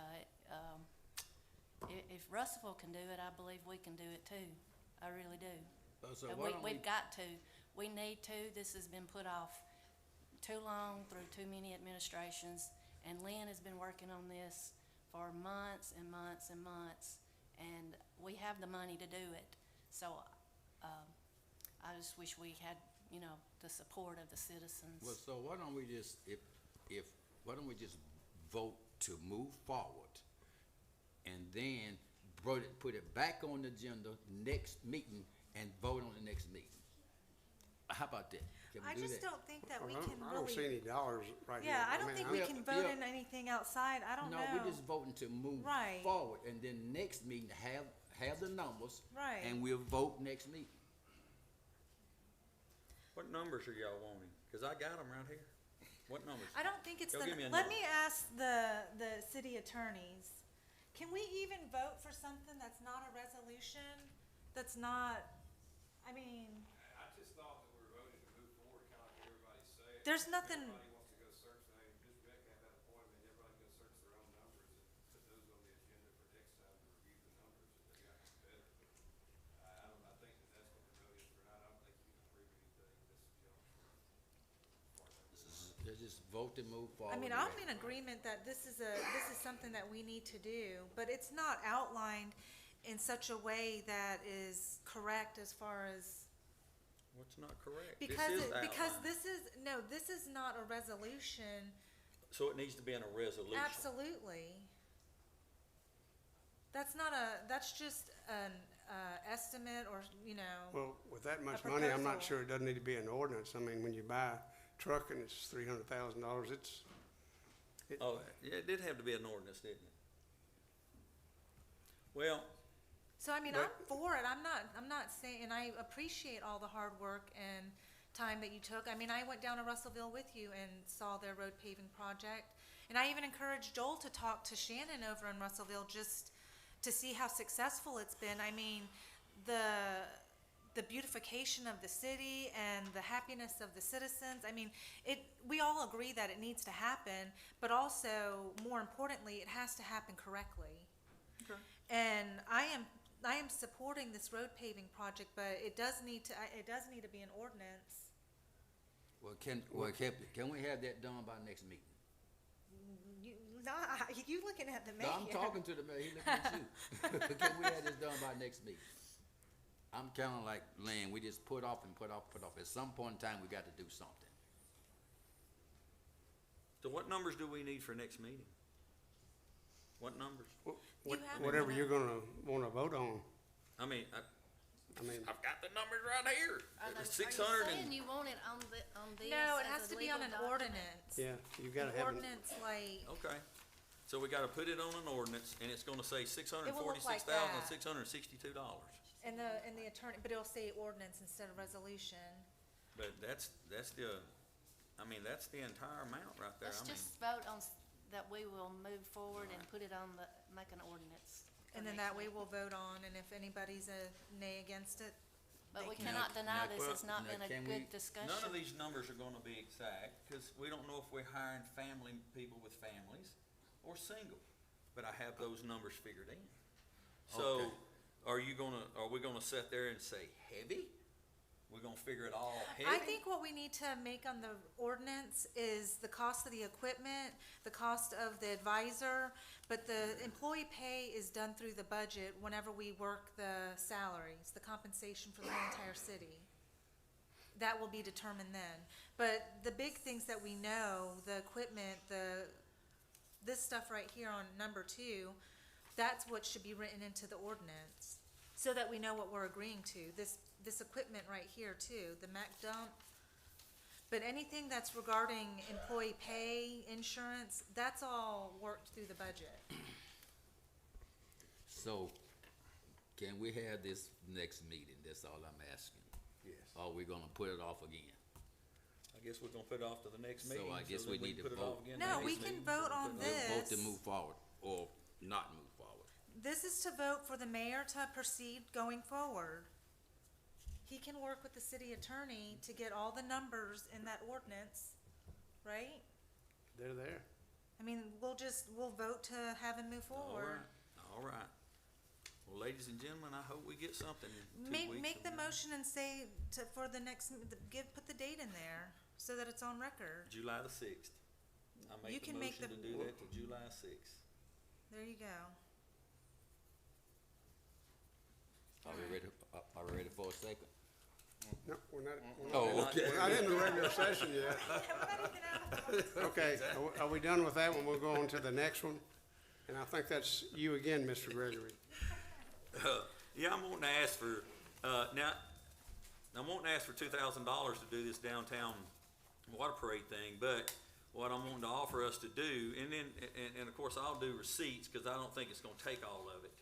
if Russellville can do it, I believe we can do it too. I really do. So And why don't we, we've got to. We need to. This has been put off too long through too many administrations. And Lynn has been working on this for months and months and months. And we have the money to do it. So, I just wish we had, the support of the citizens. well, so why don't we just, why don't we just vote to move forward? And then put it back on the agenda next meeting and vote on the next meeting. How about that? Can we I do just that? don't think that we Well, can I don't see really, any dollars right here. yeah, I don't mean, think I- we Yeah, can vote yeah. in anything outside. I don't know. No, we're just voting to move Right. forward, and then next meeting, have the numbers. Right. And we'll vote next meeting. What numbers are y'all wanting? Cause I got them right here. What numbers? I don't think it's Go the, give me a let number. me ask the city attorneys, can we even vote for something that's not a resolution? That's not, I mean, I just thought that we were voting to move forward, kinda like everybody said. there's nothing, Everybody wants to go search things, Ms. Beck had that appointment, everybody go search their own numbers and put those on the agenda for next time to review the numbers if they got better. I think that that's what the vote is for now, I don't think you can prove anything this juncture. Let's just vote to move forward. I mean, I'm in agreement that this is something that we need to do, but it's not outlined in such a way that is correct as far as, What's not correct? because, This is because outlined. this is not a resolution. So it needs to be in a resolution. Absolutely. That's just an, estimate or, Well, with that much A money, I'm not proposal. sure it doesn't need to be an ordinance. I mean, when you buy a truck and it's $300,000, Oh, yeah, it did have to be an ordinance, didn't it? Well, so I mean, But- I'm for it. I'm not saying, and I appreciate all the hard work and time that you took. I mean, I went down to Russellville with you and saw their road paving project. And I even encouraged Joel to talk to Shannon over in Russellville just to see how successful it's been. I mean, the beautification of the city and the happiness of the citizens. I mean, we all agree that it needs to happen, but also, more importantly, it has to happen correctly. Okay. And I am supporting this road paving project, but it does need to be an ordinance. Well, can we have that done by next meeting? You looking at the No, I'm talking to the mayor, he looking at you. Can we have this done by next meeting? I'm kinda like Lynn, we just put off and put off. At some point in time, we got to do something. so what numbers do we need for next meeting? What numbers? whatever you're gonna wanna vote on. I mean, I mean, I've got the numbers right here. Are It was you 600 saying and, you want it on this No, it as has a to be on legal an document? ordinance. yeah, you gotta An have an, ordinance like, okay. So we gotta put it on an ordinance, and it's gonna say $646,662. in the attorney, but it'll say ordinance instead of resolution. But that's the entire amount right there. Let's I mean, just vote on, that we will move forward and put it on make an ordinance. for And then next that way meeting. we'll vote on, and if anybody's a nay against it, But we they cannot deny this, well, it's not now been a can we- good discussion. none of these numbers are gonna be exact, cause we don't know if we're hiring people with families. or single, but I have those numbers figured in. So, Okay. are we gonna sit there and say heavy? We're gonna figure it all heavy? I think what we need to make on the ordinance is the cost of the equipment, the cost of the advisor, but the employee pay is done through the budget whenever we work the salaries, the compensation for the whole entire city. That will be determined then. But the big things that we know, the equipment, this stuff right here on number 2, that's what should be written into the ordinance, so that we know what we're agreeing to. This equipment right here too, the Mac dump. But anything that's regarding employee pay, insurance, that's all worked through the budget. So, can we have this next meeting? That's all I'm asking. Yes. Or we gonna put it off again? I guess we're gonna put it off to the next So meeting. I guess that we need can to put it off vote. again No, the we next can meeting. vote We'll on put it off. Vote to This- move forward, or not move forward. This is to vote for the mayor to proceed going forward. He can work with the city attorney to get all the numbers in that ordinance, right? They're there. I mean, we'll vote to have him move All forward. right, all right. Well, ladies and gentlemen, I hope we get something in 2 Make, weeks make from the now. motion and say for the next, put the date in there, so that it's on record. July the 6th. I You make the can make motion to the- do that to July 6th. There you go. Are we ready for a second? No, we're not, Oh, we're not in the regular session yet. Okay, are we done with that one? We'll go on to the next one. And I think that's you again, Mr. Gregory. Yeah, I'm wanting to ask for, now, I'm wanting to ask for $2,000 to do this downtown water parade thing, but what I'm wanting to offer us to do, and then, and of course, I'll do receipts, because I don't think it's gonna take all of it,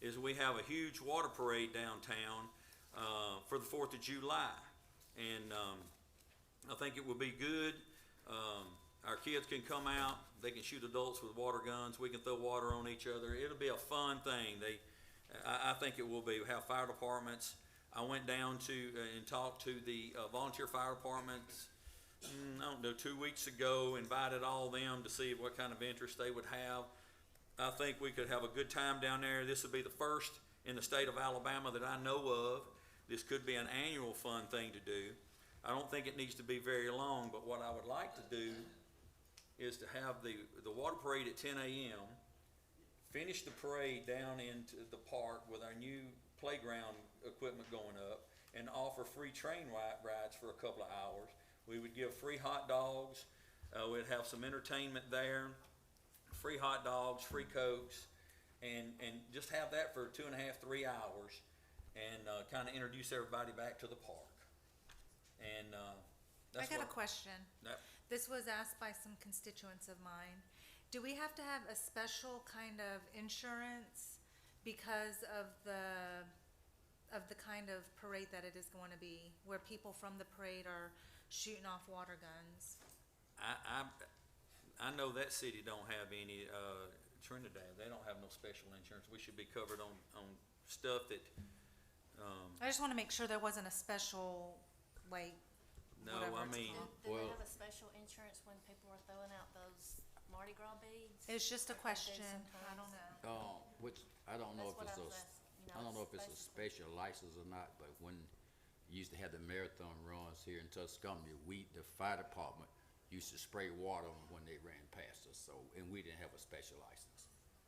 is we have a huge water parade downtown, for the 4th of July. And, I think it will be good. Our kids can come out, they can shoot adults with water guns, we can throw water on each other. It'll be a fun thing. I think it will be. We have fire departments. I went down to, and talked to the volunteer fire departments, I don't know, 2 weeks ago, invited all of them to see what kind of interest they would have. I think we could have a good time down there. This would be the first in the state of Alabama that I know of. This could be an annual fun thing to do. I don't think it needs to be very long, but what I would like to do is to have the water parade at 10 a.m., finish the parade down into the park with our new playground equipment going up, and offer free train rides for a couple of hours. We would give free hot dogs, we'd have some entertainment there, free hot dogs, free Cokes, and just have that for 2.5, 3 hours, and kind of introduce everybody back to the park. And I that's got a what, question. that, This was asked by some constituents of mine. Do we have to have a special kind of insurance because of the kind of parade that it is going to be, where people from the parade are shooting off water guns? I know that city don't have any, Trinidad, they don't have no special insurance. We should be covered on stuff that, I just want to make sure there wasn't a special, like, no, whatever I it's mean, called. Do they Well- have a special insurance when people are throwing out those Mardi Gras beads? It's just a question. sometimes. I don't know. Which, I don't know if That's it's what I was a, asking, you I don't know if it's a special- special license or not, but when you used to have the marathon runs here in Tuscumby, the fire department used to spray water on them when they ran past us, so, and we didn't have a special license,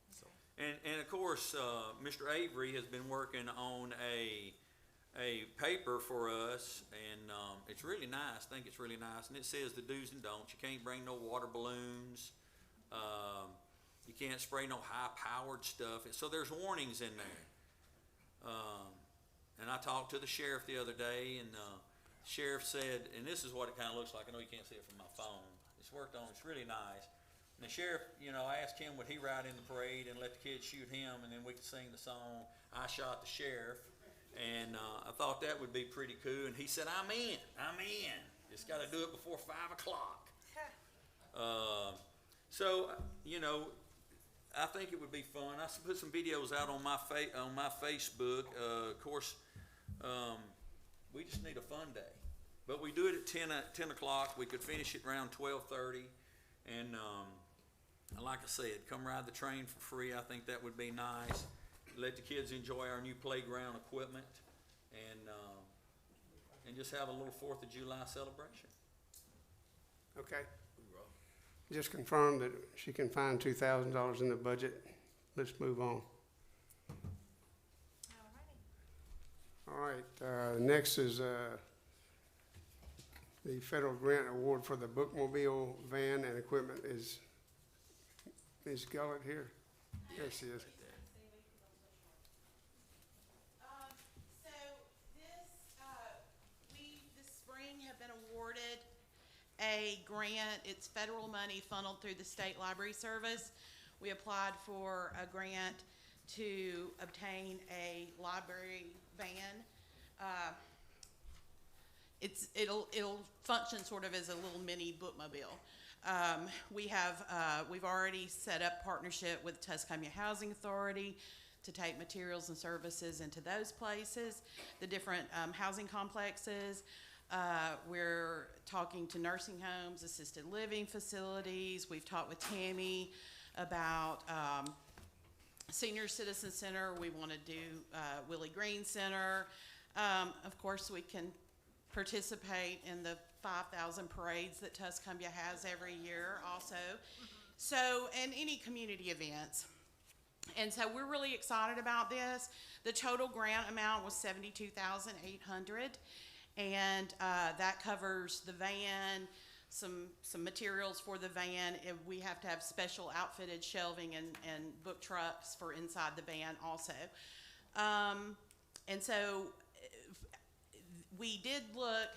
so. and of course, Mr. Avery has been working on a paper for us, and it's really nice. I think it's really nice, and it says the do's and don'ts. You can't bring no water balloons. You can't spray no high-powered stuff. So there's warnings in there. And I talked to the sheriff the other day, and sheriff said, and this is what it kind of looks like. I know you can't see it from my phone. It's worked on. It's really nice. And the sheriff, I asked him would he ride in the parade and let the kids shoot him, and then we could sing the song, I Shot the Sheriff. And I thought that would be pretty cool. And he said, I'm in. Just got to do it before 5 o'clock. So, I think it would be fun. I put some videos out on my Facebook. Of course, we just need a fun day. But we do it at 10 o'clock. We could finish it around 12:30. And And like I said, come ride the train for free. I think that would be nice. Let the kids enjoy our new playground equipment and just have a little 4th of July celebration. Okay. Just confirm that she can find $2,000 in the budget. Let's move on. All right, next is, the federal grant award for the bookmobile van and equipment. Is Ms. Gullett here? Yes, she is. So we this spring have been awarded a grant. It's federal money funneled through the State Library Service. We applied for a grant to obtain a library van. It'll function sort of as a little mini bookmobile. We've already set up partnership with Tuscumbia Housing Authority to take materials and services into those places, the different housing complexes. We're talking to nursing homes, assisted living facilities. We've talked with Tammy about Senior Citizen Center. We want to do Willie Green Center. Of course, we can participate in the 5,000 parades that Tuscumbia has every year also. So, and any community events. And so we're really excited about this. The total grant amount was $72,800, and that covers the van, some materials for the van. We have to have special outfitted shelving and book trucks for inside the van also. And so we did look,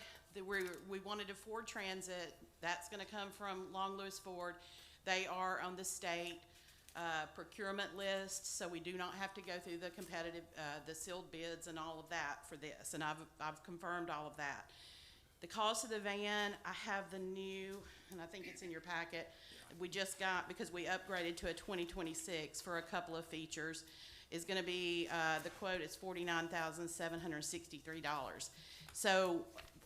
we wanted a Ford Transit. That's going to come from Long Lewis Ford. They are on the state procurement list, so we do not have to go through the competitive, the sealed bids and all of that for this, and I've confirmed all of that. The cost of the van, I have the new, and I think it's in your packet, we just got, because we upgraded to a 2026 for a couple of features, is going to be, the quote is $49,763. So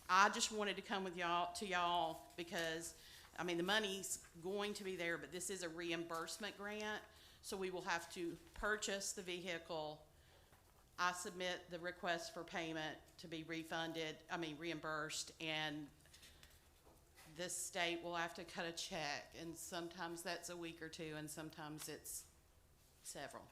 I just wanted to come with y'all because, I mean, the money's going to be there, but this is a reimbursement grant, so we will have to purchase the vehicle. I submit the request for payment to be reimbursed, and this state will have to cut a check, and sometimes that's a week or two, and sometimes it's several.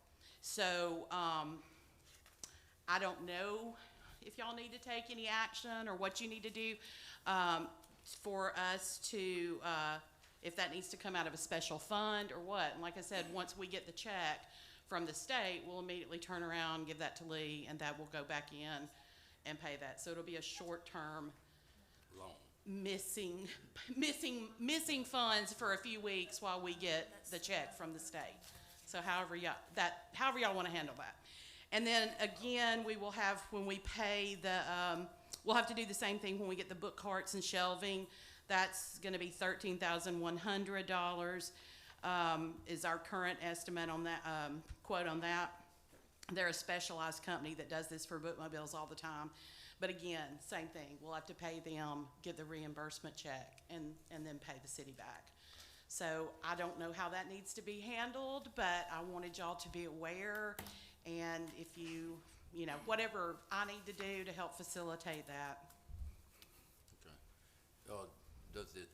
So, I don't know if y'all need to take any action or what you need to do for us to, if that needs to come out of a special fund or what. And like I said, once we get the check from the state, we'll immediately turn around, give that to Lee, and that will go back in and pay that. So it'll be a short-term Loan. missing funds for a few weeks while we get the check from the state. So however y'all want to handle that. And then again, we will have, when we pay the, we'll have to do the same thing when we get the book carts and shelving. That's going to be $13,100 is our current estimate on that, quote on that. They're a specialized company that does this for bookmobiles all the time. But again, same thing. We'll have to pay them, get the reimbursement check, and then pay the city back. So I don't know how that needs to be handled, but I wanted y'all to be aware. And if you know, whatever I need to do to help facilitate that. Okay. Does the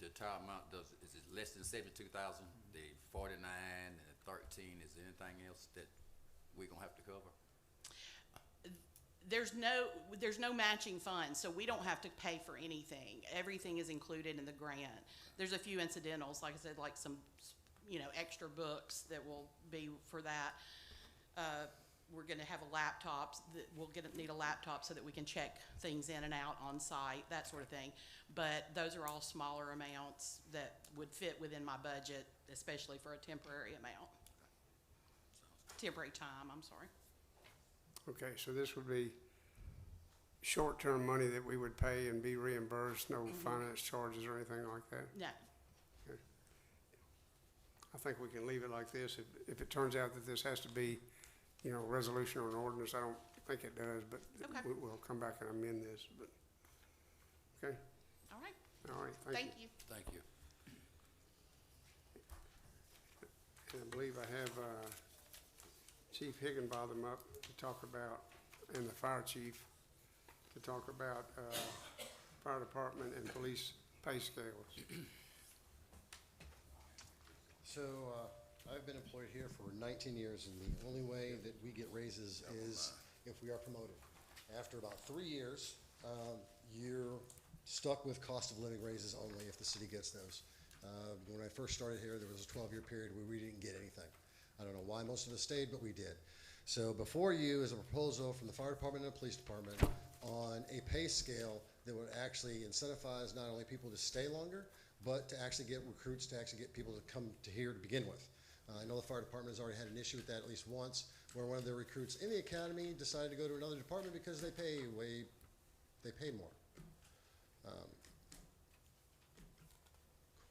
entire amount, is it less than 72,000? The 49 and the 13, is there anything else that we're gonna have to cover? There's no matching funds, so we don't have to pay for anything. Everything is included in the grant. There's a few incidentals, like I said, like some, extra books that will be for that. We're gonna have a laptop, need a laptop so that we can check things in and out on site, that sort of thing. But those are all smaller amounts that would fit within my budget, especially for a temporary amount. Temporary time, I'm sorry. Okay, so this would be short-term money that we would pay and be reimbursed, no finance charges or anything like that? No. Okay. I think we can leave it like this. If it turns out that this has to be, resolution or an ordinance, I don't think it does, but Okay. we'll come back and amend this, but, okay? All right. All right, Thank you. Thank you. And I believe I have, Chief Higginbotham up to talk about, and the fire chief, to talk about, fire department and police pay scales. So, I've been employed here for 19 years, and the only way that we get raises is if we are promoted. After about 3 years, you're stuck with cost of living raises only if the city gets those. When I first started here, there was a 12-year period where we didn't get anything. I don't know why most of us stayed, but we did. So before you is a proposal from the fire department and the police department on a pay scale that would actually incentivize not only people to stay longer, but to actually get recruits, to actually get people to come to here to begin with. I know the fire department has already had an issue with that at least once, where one of their recruits in the academy decided to go to another department because they pay more.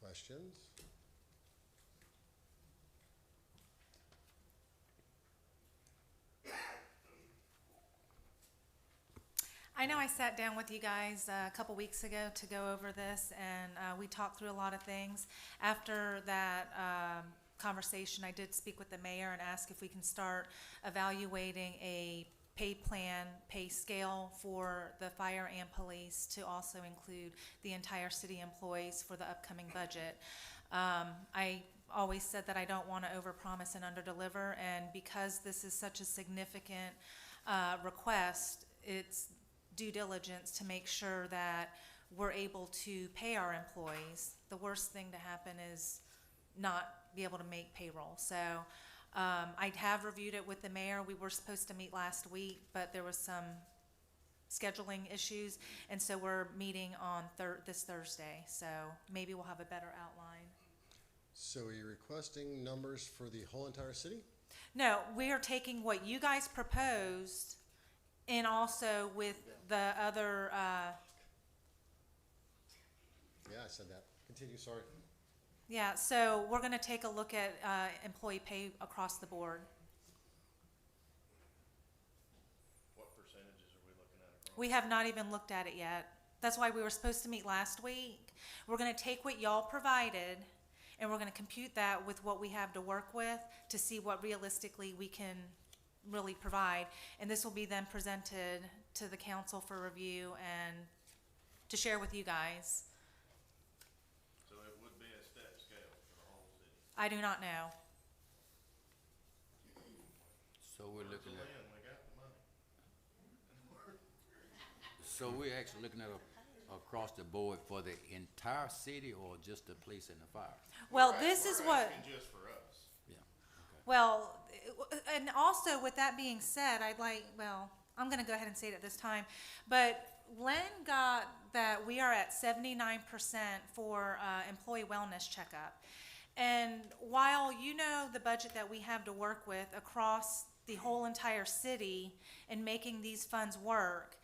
Questions? I know I sat down with you guys a couple weeks ago to go over this, and we talked through a lot of things. After that conversation, I did speak with the mayor and ask if we can start evaluating a pay plan, pay scale for the fire and police to also include the entire city employees for the upcoming budget. I always said that I don't want to overpromise and underdeliver, and because this is such a significant request, it's due diligence to make sure that we're able to pay our employees. The worst thing to happen is not be able to make payroll. So I have reviewed it with the mayor. We were supposed to meet last week, but there was some scheduling issues, and so we're meeting on this Thursday. So maybe we'll have a better outline. So are you requesting numbers for the whole entire city? No, we are taking what you guys proposed and also with the other, Yeah, I said that. Continue, sorry. yeah, so we're gonna take a look at employee pay across the board. What percentages are we looking at across? We have not even looked at it yet. That's why we were supposed to meet last week. We're gonna take what y'all provided and we're gonna compute that with what we have to work with to see what realistically we can really provide. And this will be then presented to the council for review and to share with you guys. So it would be a step scale for the whole city. I do not know. So we're looking at, Lynn, we got the money. so we're actually looking at across the board for the entire city or just the police and the fire? Well, this is We're what. asking just for us. Yeah, okay. Well, and also with that being said, I'm gonna go ahead and say it at this time, but Len got that we are at 79% for employee wellness checkup. And while you know the budget that we have to work with across the whole entire city in making these funds work,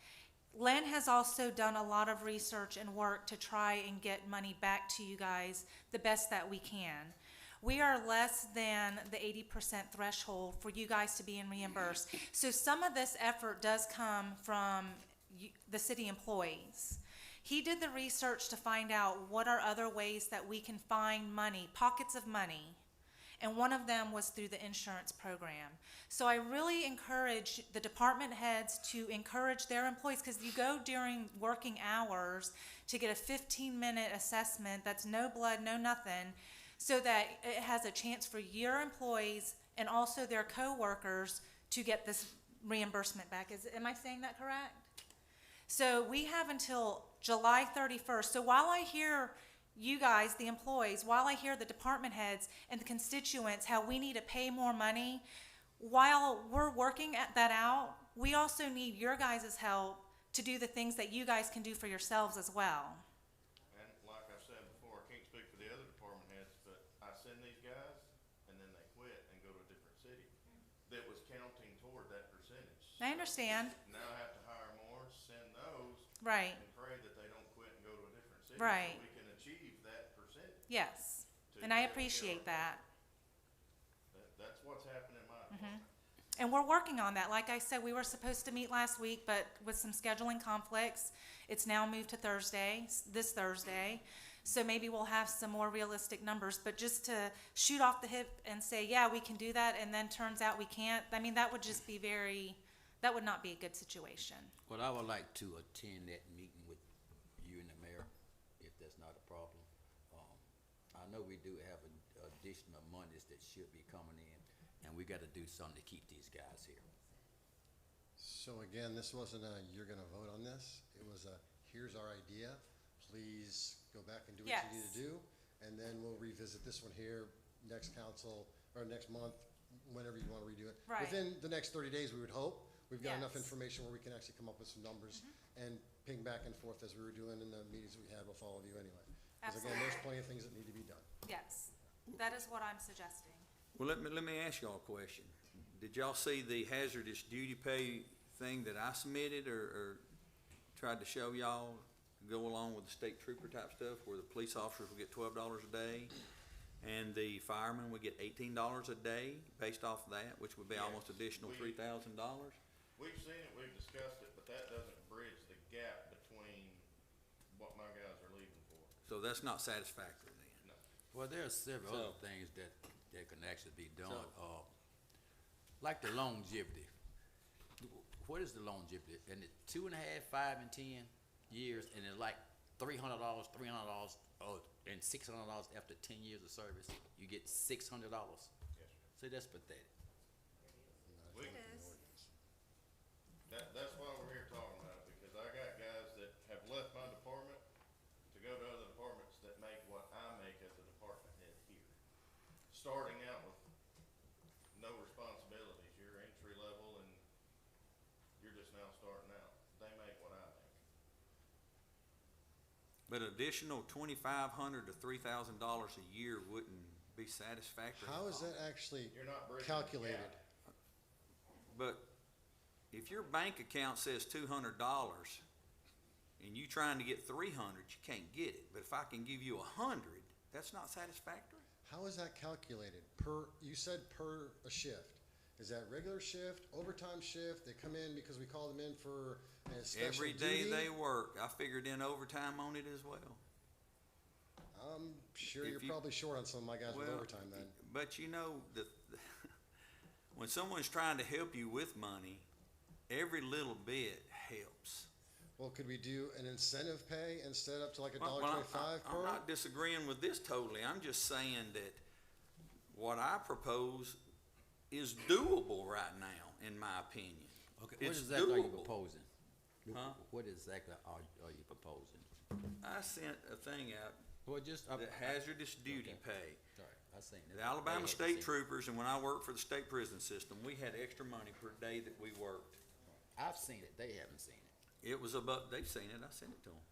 Len has also done a lot of research and work to try and get money back to you guys the best that we can. We are less than the 80% threshold for you guys to be reimbursed. So some of this effort does come from the city employees. He did the research to find out what are other ways that we can find money, pockets of money, and one of them was through the insurance program. So I really encourage the department heads to encourage their employees, because you go during working hours to get a 15-minute assessment that's no blood, no nothing, so that it has a chance for your employees and also their coworkers to get this reimbursement back. Am I saying that correct? So we have until July 31st. So while I hear you guys, the employees, while I hear the department heads and the constituents how we need to pay more money, while we're working that out, we also need your guys' help to do the things that you guys can do for yourselves as well. And like I said before, I can't speak for the other department heads, but I send these guys and then they quit and go to a different city. That was counting toward that percentage. I understand. Now I have to hire more, send those. Right. And pray that they don't quit and go to a different city. Right. So we can achieve that percentage. Yes. to And I get appreciate our- that. That's what's happening in my department. And we're working on that. Like I said, we were supposed to meet last week, but with some scheduling conflicts, it's now moved to Thursday, this Thursday. So maybe we'll have some more realistic numbers, but just to shoot off the hip and say, yeah, we can do that, and then turns out we can't, I mean, that would just be that would not be a good situation. Well, I would like to attend that meeting with you and the mayor, if that's not a problem. I know we do have additional monies that should be coming in, and we gotta do something to keep these guys here. So again, this wasn't a, you're gonna vote on this, it was a, here's our idea, please go back and do what you need to do, and then we'll revisit this one here next council, or next month, whenever you wanna redo it. Right. Within the next 30 days, we would hope, we've got enough Yes. information where we can actually come up with some numbers and ping back and forth as we were doing in the meetings we had with all of you anyway. Because again, there's plenty of things that need to be done. Yes, that is what I'm suggesting. Well, let me ask y'all a question. Did y'all see the hazardous duty pay thing that I submitted or tried to show y'all to go along with the state trooper type stuff where the police officers will get $12 a day and the firemen would get $18 a day based off of that, which would be almost additional $3,000? We've seen it, we've discussed it, but that doesn't bridge the gap between what my guys are leaving for. So that's not satisfactory then? No. Well, there are several other So- things that can actually be done, like the longevity. What is the longevity? And it 2.5, 5, and 10 years, and it's like $300, and $600 after 10 years of service, you get $600. Yes, sir. See, that's pathetic. We- It is. That's why we're here talking about it, because I got guys that have left my department to go to other departments that make what I make as a department head here. Starting out with no responsibilities, you're entry level and you're just now starting out. They make what I make. But an additional $2,500 to $3,000 a year wouldn't be satisfactory. How is that actually You're not bridging the calculated? gap. But if your bank account says $200 and you trying to get 300, you can't get it. But if I can give you 100, that's not satisfactory? How is that calculated? You said per a shift. Is that regular shift, overtime shift? They come in because we call them in for a special Every day duty? they work, I figured in overtime on it as well. I'm sure If you're you- probably short on some of my guys with Well, overtime then. But you know, when someone's trying to help you with money, every little bit helps. Well, could we do an incentive pay instead up to like Well, $1.25 I'm per? not disagreeing with this totally. I'm just saying that what I propose is doable right now, in my opinion. Okay, what It's exactly are you doable. proposing? Huh? What exactly are you proposing? I sent a thing out, Well, just, the hazardous duty okay. pay. Sorry, I seen it. The Alabama They had State seen it. Troopers, and when I worked for the state prison system, we had extra money per day that we worked. I've seen it, they haven't seen it. It was about, they've seen it, I sent it to them.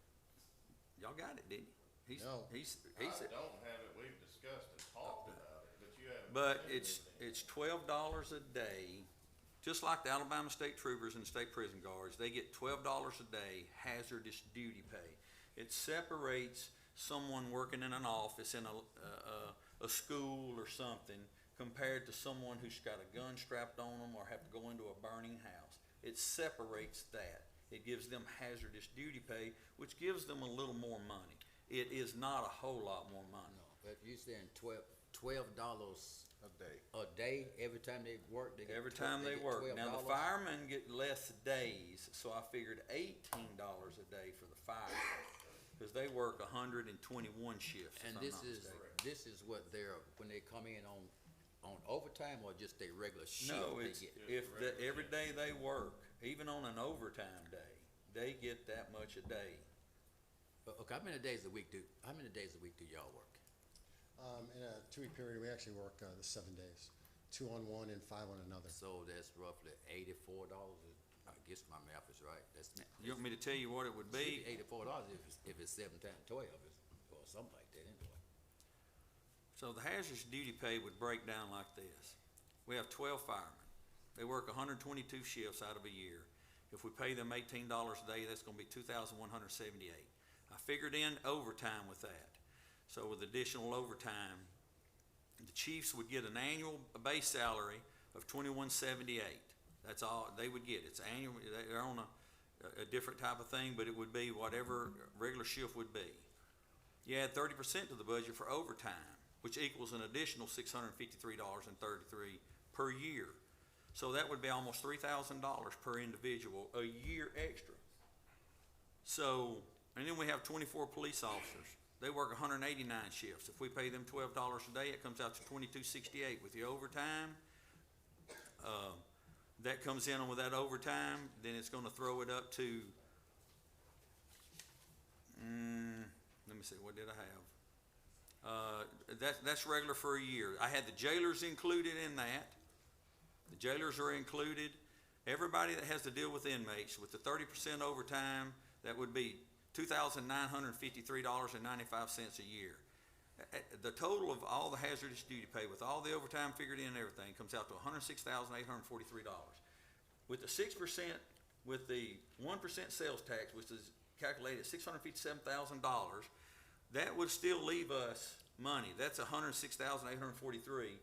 Y'all got it, didn't you? No. I don't have it, we've discussed and talked about it, but you haven't. But presented it's it. $12 a day, just like the Alabama State Troopers and State Prison Guards, they get $12 a day hazardous duty pay. It separates someone working in an office in a school or something compared to someone who's got a gun strapped on them or have to go into a burning house. It separates that. It gives them hazardous duty pay, which gives them a little more money. It is not a whole lot more money. No, but you saying $12 A day. a day, every time they work, they get Every time they work. Now, the $12? firemen get less days, so I figured $18 a day for the firemen. Cause they work 121 shifts, if And I'm this not is, mistaken. this is what they're, when they come in on overtime or just their regular shift No, they it's, get? every day they work, even on an overtime day, they get that much a day. Okay, how many days a week do y'all work? In a 2-week period, we actually work the 7 days, 2 on one and 5 on another. So that's roughly $84. I guess my math is right. That's You want me to tell you what it would be? $84 if it's 7 times 12 or something like that anyway. So the hazardous duty pay would break down like this. We have 12 firemen. They work 122 shifts out of a year. If we pay them $18 a day, that's gonna be $2,178. I figured in overtime with that. So with additional overtime, the chiefs would get an annual base salary of $21.78. That's all they would get. It's annual, they're on a different type of thing, but it would be whatever regular shift would be. You add 30% to the budget for overtime, which equals an additional $653.33 per year. So that would be almost $3,000 per individual a year extra. So, and then we have 24 police officers. They work 189 shifts. If we pay them $12 a day, it comes out to $22.68 with the overtime. That comes in with that overtime, then it's gonna throw it up to, let me see, what did I have? That's regular for a year. I had the jailers included in that. The jailers are included. Everybody that has to deal with inmates with the 30% overtime, that would be $2,953.95 a year. The total of all the hazardous duty pay with all the overtime figured in and everything comes out to $106,843. With the 6%, with the 1% sales tax, which is calculated at $657,000, that would still leave us money. That's $106,843.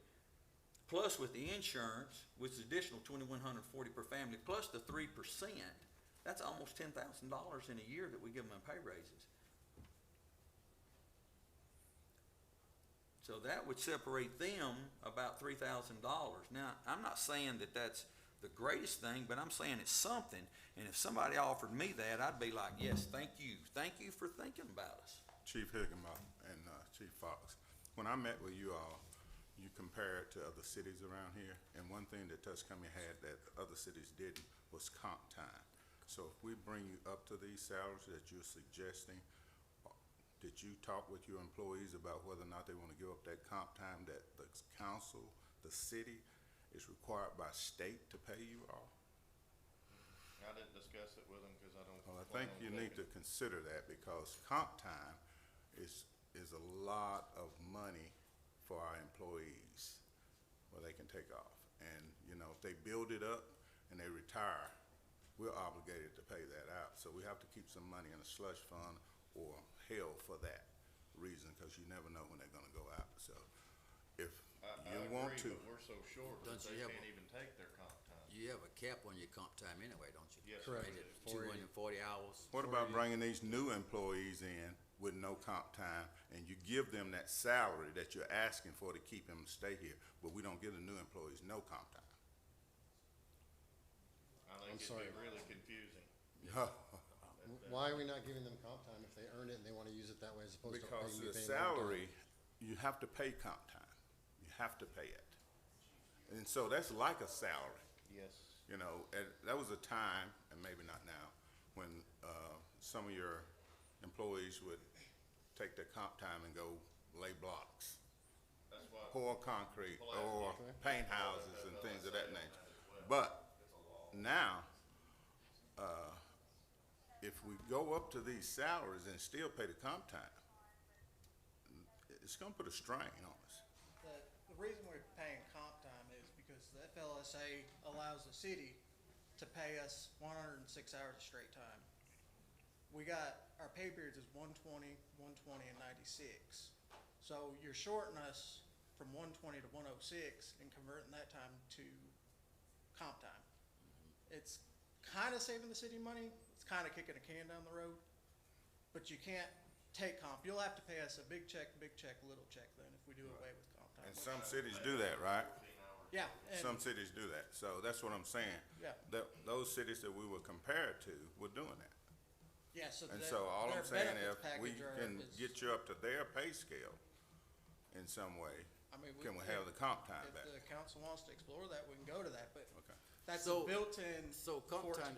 Plus with the insurance, which is additional $2,140 per family, plus the 3%, that's almost $10,000 in a year that we give them in pay raises. So that would separate them about $3,000. Now, I'm not saying that that's the greatest thing, but I'm saying it's something. And if somebody offered me that, I'd be like, yes, thank you. Thank you for thinking about us. Chief Higginbotham and Chief Fox, when I met with you all, you compared to other cities around here, and one thing that Tuscany had that other cities didn't was comp time. So if we bring you up to these salaries that you're suggesting, did you talk with your employees about whether or not they want to give up that comp time that the council, the city, is required by state to pay you all? I didn't discuss it with them because I don't. Well, I think you need to consider that, because comp time is a lot of money for our employees where they can take off. And, you know, if they build it up and they retire, we're obligated to pay that out. So we have to keep some money in a slush fund or held for that reason, because you never know when they're gonna go out. So if you want to. But we're so short that Don't they you have can't even take their comp time. You have a cap on your comp time anyway, don't you? Yes, Correct. sir. Right, at 240 hours. What about bringing these new employees in with no comp time, and you give them that salary that you're asking for to keep them to stay here, but we don't give the new employees no comp time? I think it'd sorry. be really confusing. Why are we not giving them comp time if they earn it and they wanna use it that way as opposed to Because paying me the paying overtime? salary, you have to pay comp time. You have to pay it. And so that's like a salary. Yes. You know, and that was a time, and maybe not now, when some of your employees would take their comp time and go lay blocks, That's why. pour concrete, or paint houses and things of that nature. But now, if we go up to these salaries and still pay the comp time, it's gonna put a strain on us. The reason we're paying comp time is because the FLSA allows the city to pay us 106 hours of straight time. We got, our pay periods is 120, 120, and 96. So you're shorting us from 120 to 106 and converting that time to comp time. It's kind of saving the city money. It's kind of kicking a can down the road. But you can't take comp. You'll have to pay us a big check, little check then if we do away with comp time. And some cities do that, right? Yeah. And Some cities do that. So that's what I'm saying. Yeah. Those cities that we were compared to were doing that. yeah, so And their- so all their I'm saying, benefits if we package are- can is- get you up to their pay scale in some way, I mean, can we have the comp time If back? the council wants to explore that, we can go to that, but Okay. that's a So- built-in. So comp 14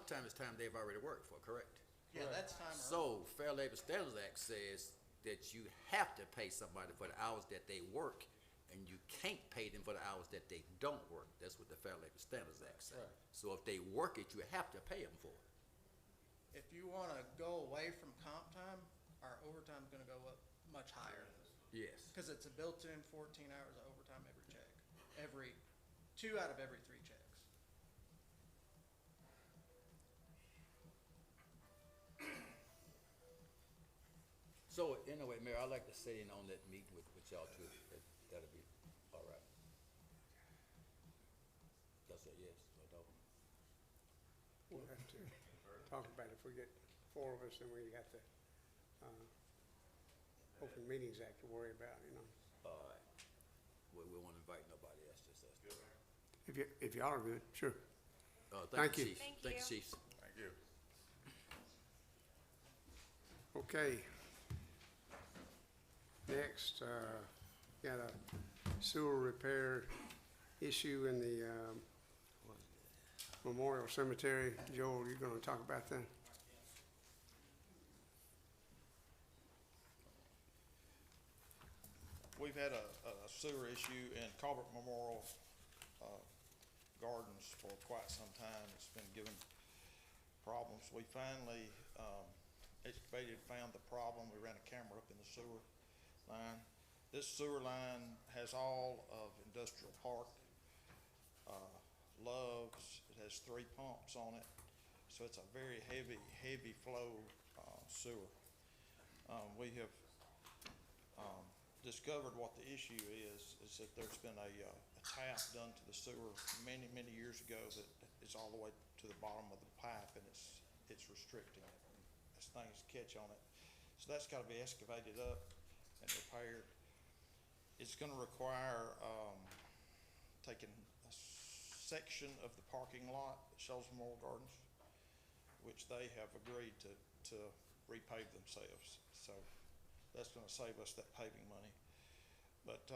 time is time they've already worked for, correct? Yeah, that's time earned. So Fair Labor Standards Act says that you have to pay somebody for the hours that they work, and you can't pay them for the hours that they don't work. That's what the Fair Labor Standards Act says. Right. So if they work it, you have to pay them for it. If you wanna go away from comp time, our overtime's gonna go up much higher. Yes. Cause it's a built-in 14 hours of overtime every check. 2 out of every 3 checks. So anyway, Mayor, I'd like to sit in on that meeting with y'all too. That'll be all right. That's a yes or no? We'll have to talk about it. If we get 4 of us, then we have to, Open Meetings Act to worry about, you know. All right. We won't invite nobody else, just us. If y'all are good, sure. Thank you, you. Chief. Thank Thank you, you. Chief. Thank you. Okay. Next, got a sewer repair issue in the, Memorial Cemetery. Joel, you're gonna talk about that? We've had a sewer issue in Colbert Memorial Gardens for quite some time. It's been giving problems. We finally excavated, found the problem. We ran a camera up in the sewer line. This sewer line has all of Industrial Park, Love's. It has 3 pumps on it. So it's a very heavy flow sewer. We have discovered what the issue is that there's been a tap done to the sewer many years ago that is all the way to the bottom of the pipe, and it's restricting it. As things catch on it. So that's gotta be excavated up and repaired. It's gonna require, taking a section of the parking lot at Shoals Memorial Gardens, which they have agreed to repave themselves. So that's gonna save us that paving money. But,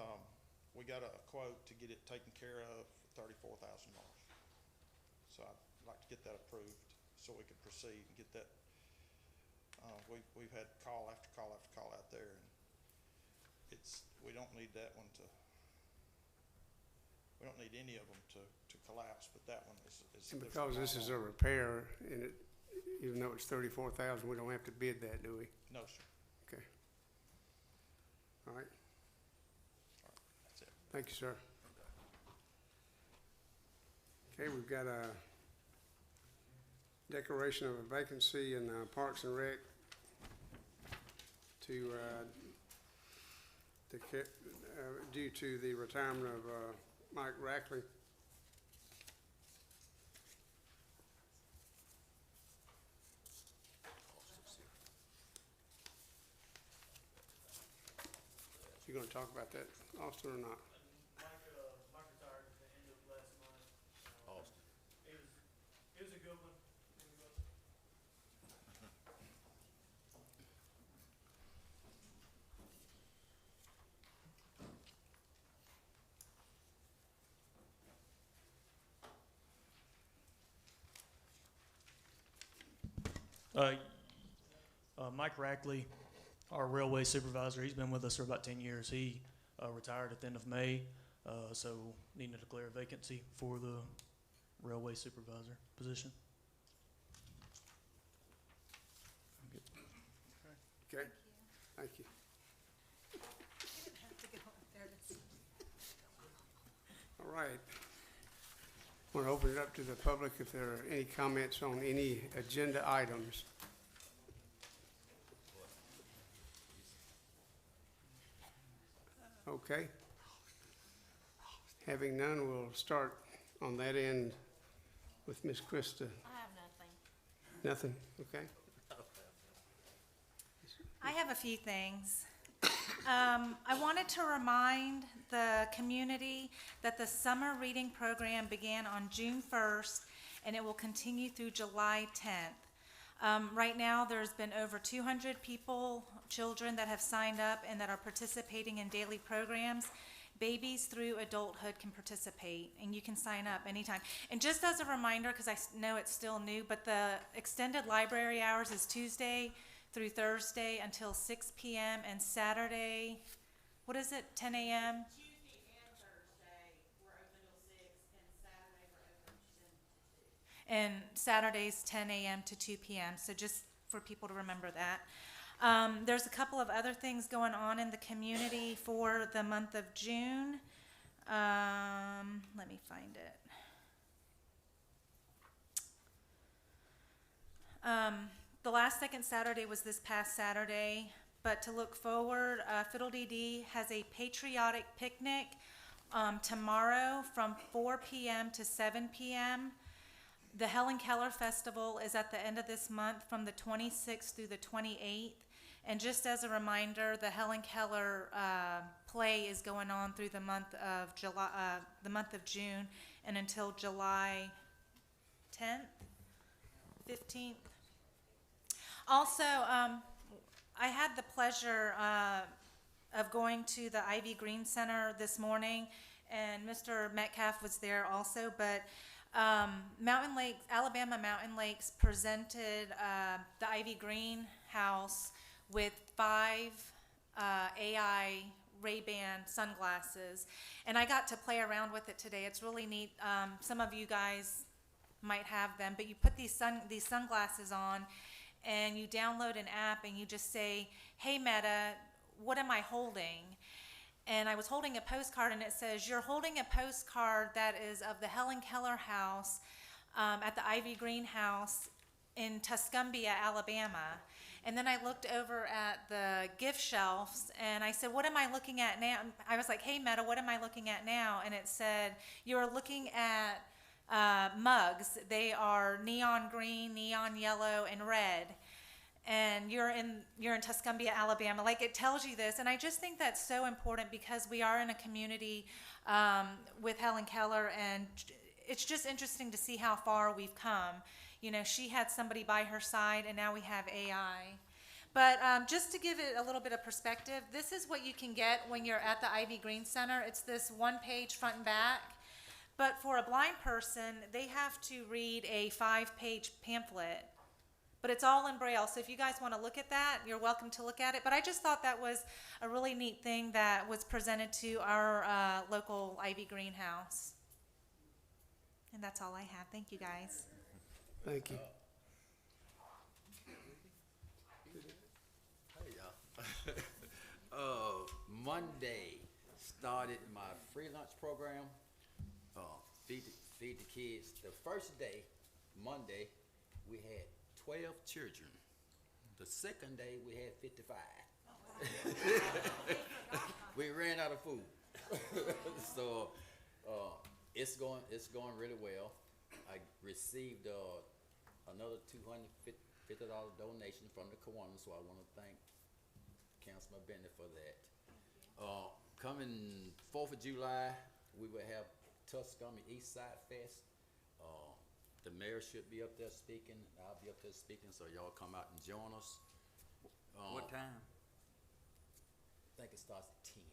we got a quote to get it taken care of for $34,000. So I'd like to get that approved so we can proceed and get that. We've had call after call after call out there, and we don't need that one we don't need any of them to collapse, but that one is. And because this is a repair, and it, even though it's 34,000, we don't have to bid that, do we? No, sir. Okay. All right. That's it. Thank you, sir. Okay, we've got a declaration of a vacancy in Parks and Rec due to the retirement of Mike Rackley. You gonna talk about that, Austin, or not? Mike retired at the end of last month. Austin. It was a good one. Mike Rackley, our railway supervisor, he's been with us for about 10 years. He retired at the end of May, so need to declare a vacancy for the railway supervisor position. Okay, thank you. You didn't have to go up there to. All right. Want to open it up to the public if there are any comments on any agenda items. Okay. Having none, we'll start on that end with Ms. Krista. I have nothing. Nothing, okay? I have a few things. I wanted to remind the community that the summer reading program began on June 1st, and it will continue through July 10th. Right now, there's been over 200 children that have signed up and that are participating in daily programs. Babies through adulthood can participate, and you can sign up anytime. And just as a reminder, because I know it's still new, but the extended library hours is Tuesday through Thursday until 6 p.m. and Saturday, what is it, 10 a.m.? Tuesday and Thursday, we're open till 6, and Saturday we're open from 10 to 2. And Saturdays, 10 a.m. to 2 p.m., so just for people to remember that. There's a couple of other things going on in the community for the month of June. Let me find it. The last second Saturday was this past Saturday, but to look forward, Fiddle DD has a patriotic picnic tomorrow from 4 p.m. to 7 p.m. The Helen Keller Festival is at the end of this month from the 26th through the 28th. And just as a reminder, the Helen Keller play is going on through the month of June, and until July 10th, 15th. Also, I had the pleasure of going to the Ivy Green Center this morning, and Mr. Metcalf was there also, but Mountain Lakes, Alabama Mountain Lakes presented the Ivy Green House with 5 AI Ray-Ban sunglasses, and I got to play around with it today. It's really neat. Some of you guys might have them, but you put these sunglasses on, and you download an app, and you just say, "Hey Meta, what am I holding?" And I was holding a postcard, and it says, "You're holding a postcard that is of the Helen Keller House at the Ivy Green House in Tuscumbia, Alabama." And then I looked over at the gift shelves, and I said, "What am I looking at now?" I was like, "Hey Meta, what am I looking at now?" And it said, "You're looking at mugs. They are neon green, neon yellow, and red. And you're in Tuscumbia, Alabama." Like, it tells you this, and I just think that's so important because we are in a community with Helen Keller, and it's just interesting to see how far we've come. You know, she had somebody by her side, and now we have AI. But just to give it a little bit of perspective, this is what you can get when you're at the Ivy Green Center. It's this one-page front and back. But for a blind person, they have to read a 5-page pamphlet. But it's all in Braille, so if you guys want to look at that, you're welcome to look at it. But I just thought that was a really neat thing that was presented to our local Ivy Greenhouse. And that's all I have. Thank you, guys. Thank you. Hey, y'all. Monday started my free lunch program. Feed the kids. The first day, Monday, we had 12 children. The second day, we had 55. We ran out of food. So it's going really well. I received another $250 donation from the Kiwanis, so I want to thank Councilman Bennett for that. Coming 4th of July, we will have Tuscumbia East Side Fest. The mayor should be up there speaking. I'll be up there speaking, so y'all come out and join us. What time? I think it starts at 10.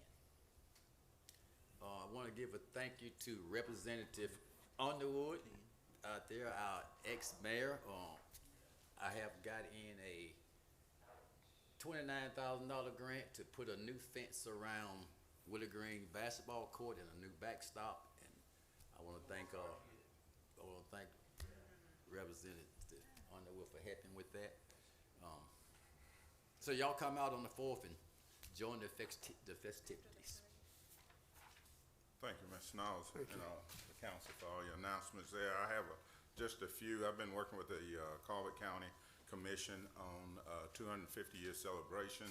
I want to give a thank you to Representative Underwood out there, our ex-mayor. I have got in a $29,000 grant to put a new fence around Willow Green basketball court and a new backstop. And I want to thank Representative Underwood for helping with that. So y'all come out on the 4th and join the festivities. Thank you, Mr. Smalls, and the council for all your announcements there. I have just a few. I've been working with the Colbert County Commission on 250-year celebration.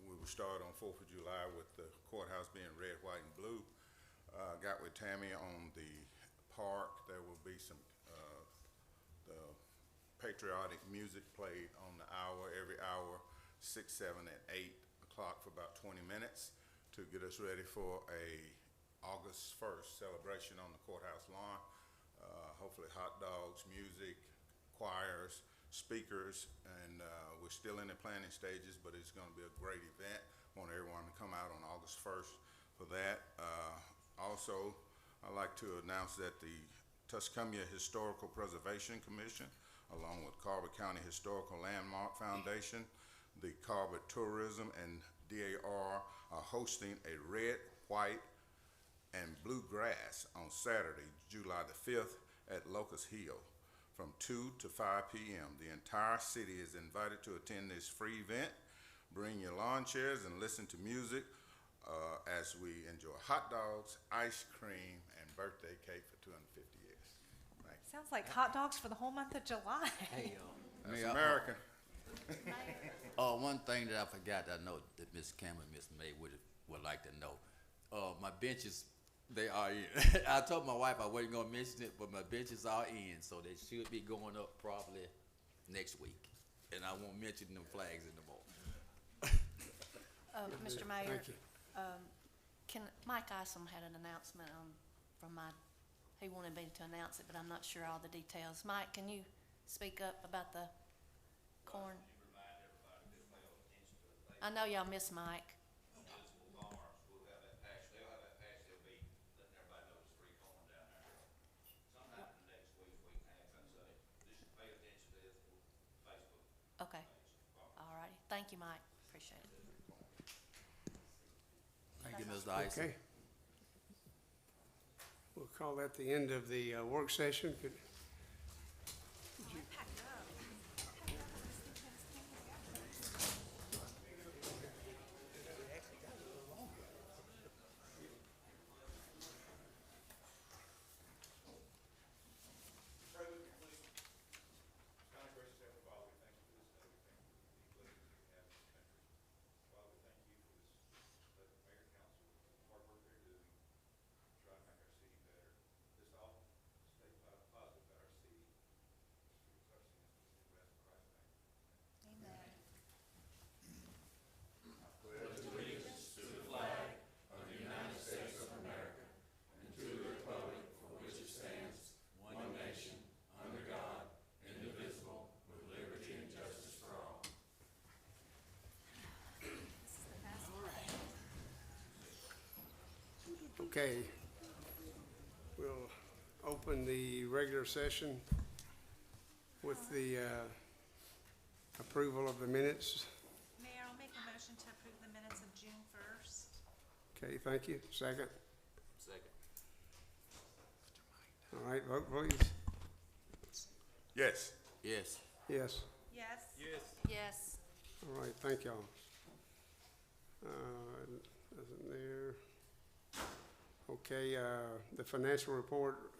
We will start on 4th of July with the courthouse being red, white, and blue. Got with Tammy on the park. There will be some the patriotic music played on the hour, every hour, 6, 7, and 8 o'clock for about 20 minutes to get us ready for a August 1st celebration on the courthouse lawn. Hopefully hot dogs, music, choirs, speakers, and we're still in the planning stages, but it's going to be a great event. Want everyone to come out on August 1st for that. Also, I'd like to announce that the Tuscumbia Historical Preservation Commission, along with Carver County Historical Landmark Foundation, the Carver Tourism, and DAR are hosting a red, white, and blue grass on Saturday, July the 5th at Locust Hill from 2 to 5 p.m. The entire city is invited to attend this free event. Bring your lawn chairs and listen to music as we enjoy hot dogs, ice cream, and birthday cake for 250 years. Thank you. Sounds like hot dogs for the whole month of July. Hey, That's American. One thing that I forgot that I know that Ms. Campbell and Ms. May would like to know. My benches, they are in. I told my wife I wasn't going to mention it, but my benches are in, so they should be going up probably next week. and I won't mention no flags anymore. Mr. Mayor, Thank you. Mike Isom had an announcement he wanted me to announce it, but I'm not sure all the details. Mike, can you speak up about the corn? I know y'all miss Mike. Municipal farms will have that patch, they'll have that patch, they'll be letting everybody know there's free corn down there. Sometime in the next week, week and a half, I'd say, just pay attention to this Facebook Okay, page. all righty. Thank you, Mike. Appreciate it. Thank you, Mr. Isom. Okay. We'll call that the end of the work session. County Gracious Heavenly Father, we thank you for this day. We thank you for the blessings that we have in this country. Father, we thank you for this, the mayor council, the hard work they're doing, to try to make our city better. This all state positive about our city. It's our sins, we ask in Christ's name. Amen. Okay. We'll open the regular session with the approval of the minutes. Mayor, I'll make a motion to approve the minutes of June 1st. Okay, thank you. Second. Second. All right, vote please. Yes. Yes. Yes. Yes. Yes. All right, thank y'all. Nothing there. Okay, the financial report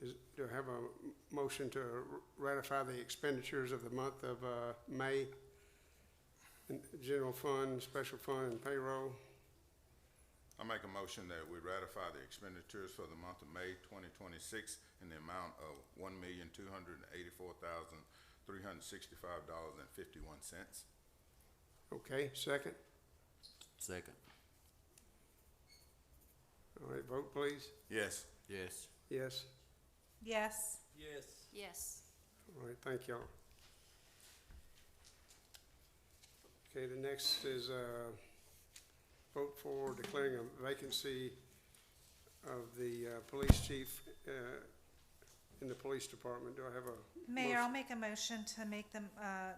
is, do I have a motion to ratify the expenditures of the month of May? In general fund, special fund, and payroll. I make a motion that we ratify the expenditures for the month of May 2026 in the amount of $1,284,365.51. Okay, second. Second. All right, vote please. Yes. Yes. Yes. Yes. Yes. All right, thank y'all. Okay, the next is vote for declaring a vacancy of the police chief in the police department. Do I have a Mayor, I'll motion? make a motion to make them,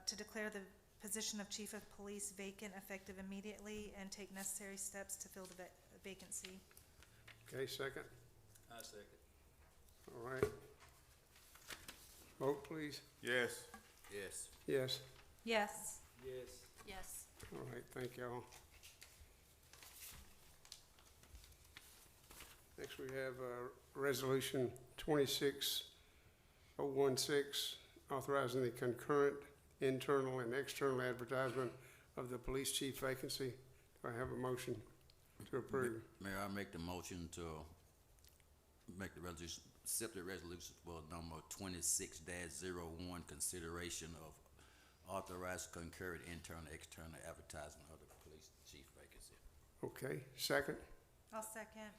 to declare the position of chief of police vacant effective immediately and take necessary steps to fill the vacancy. Okay, second. I second. All right. Vote please. Yes. Yes. Yes. Yes. Yes. All right, thank y'all. Next, we have Resolution 26016, authorizing the concurrent internal and external advertisement of the police chief vacancy. Do I have a motion to approve? Mayor, I make the motion to make the resolution, accept the resolution for number 26-01, consideration of authorized concurrent internal, external advertisement of the police chief vacancy. Okay, second. I'll second.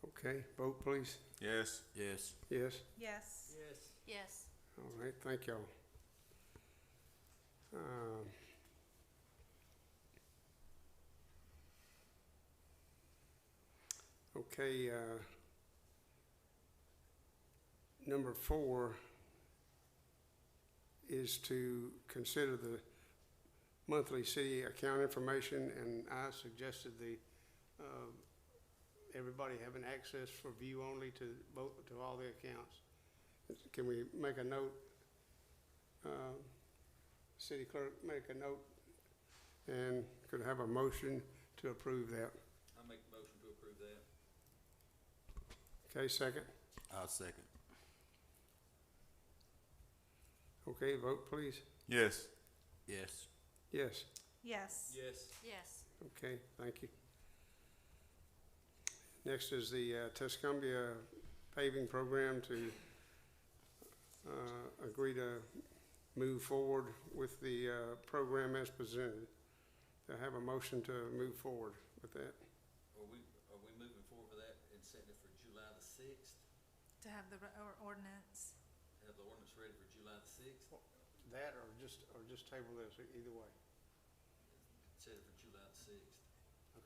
Okay, vote please. Yes. Yes. Yes. Yes. Yes. All right, thank y'all. Okay, number 4 is to consider the monthly city account information, and I suggested everybody having access for view only to all the accounts. Can we make a note? City clerk, make a note, and could I have a motion to approve that? I make the motion to approve that. Okay, second. I'll second. Okay, vote please. Yes. Yes. Yes. Yes. Yes. Okay, thank you. Next is the Tuscumbia paving program to agree to move forward with the, program as presented. Do I have a motion to move forward with that? Are we moving forward with that and setting it for July the sixth? To have the ordinance. Have the ordinance ready for July the sixth? That or just table this, either way. Set it for July the sixth.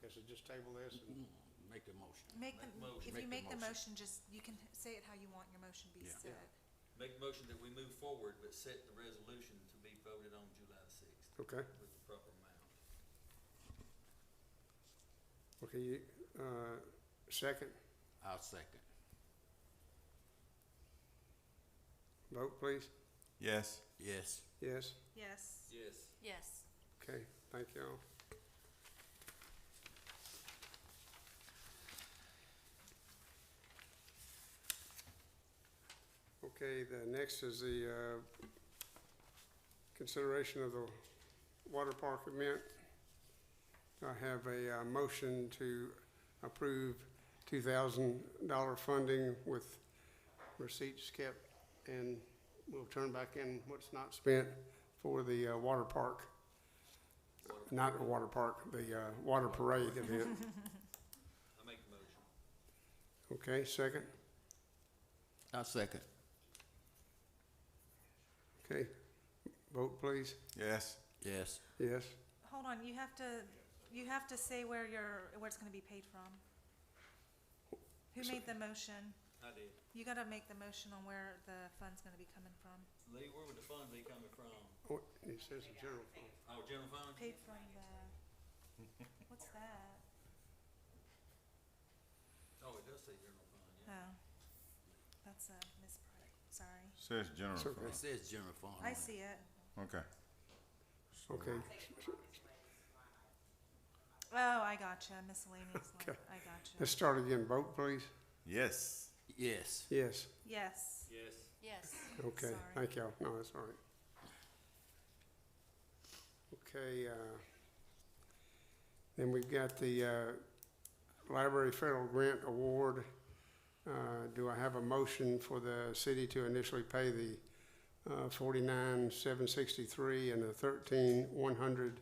Okay, so just table this and, Make the motion. Make the, motion. if Make you the make the motion. motion, just, you can say it how you want your motion be Yeah. said. Make a motion that we move forward, but set the resolution to be voted on July the sixth okay, with the proper amount. okay, second, I'll second. vote please. Yes. Yes. Yes, Yes. Yes. Yes. okay, thank y'all. Okay, the next is the, consideration of the water park event. I have a, motion to approve $2,000 funding with receipts kept, and we'll turn back in what's not spent for the, water park. Not the water park, the, water parade event. I make the motion. Okay, second? I'll second. Okay, vote please. Yes. Yes. Yes, Hold on, you have to say where it's gonna be paid from. Who made the motion? I did. You gotta make the motion on where the fund's gonna be coming from. Lee, where would the funds be coming from? oh, it says the general fund. Oh, general fund? Paid from the, what's that? Oh, it does say general fund, yeah. Oh, that's a misprint, sorry. Says general It's okay. fund. It says general fund. I see it. Okay. Okay, Oh, I gotcha, miscellaneous line, Okay. I gotcha. let's start again, vote please. Yes. Yes. Yes, Yes. Yes. Yes. okay, Sorry. thank y'all, no, that's all right. Okay, then we've got the, Library Federal Grant Award. Do I have a motion for the city to initially pay the, $49,763 and the $13,100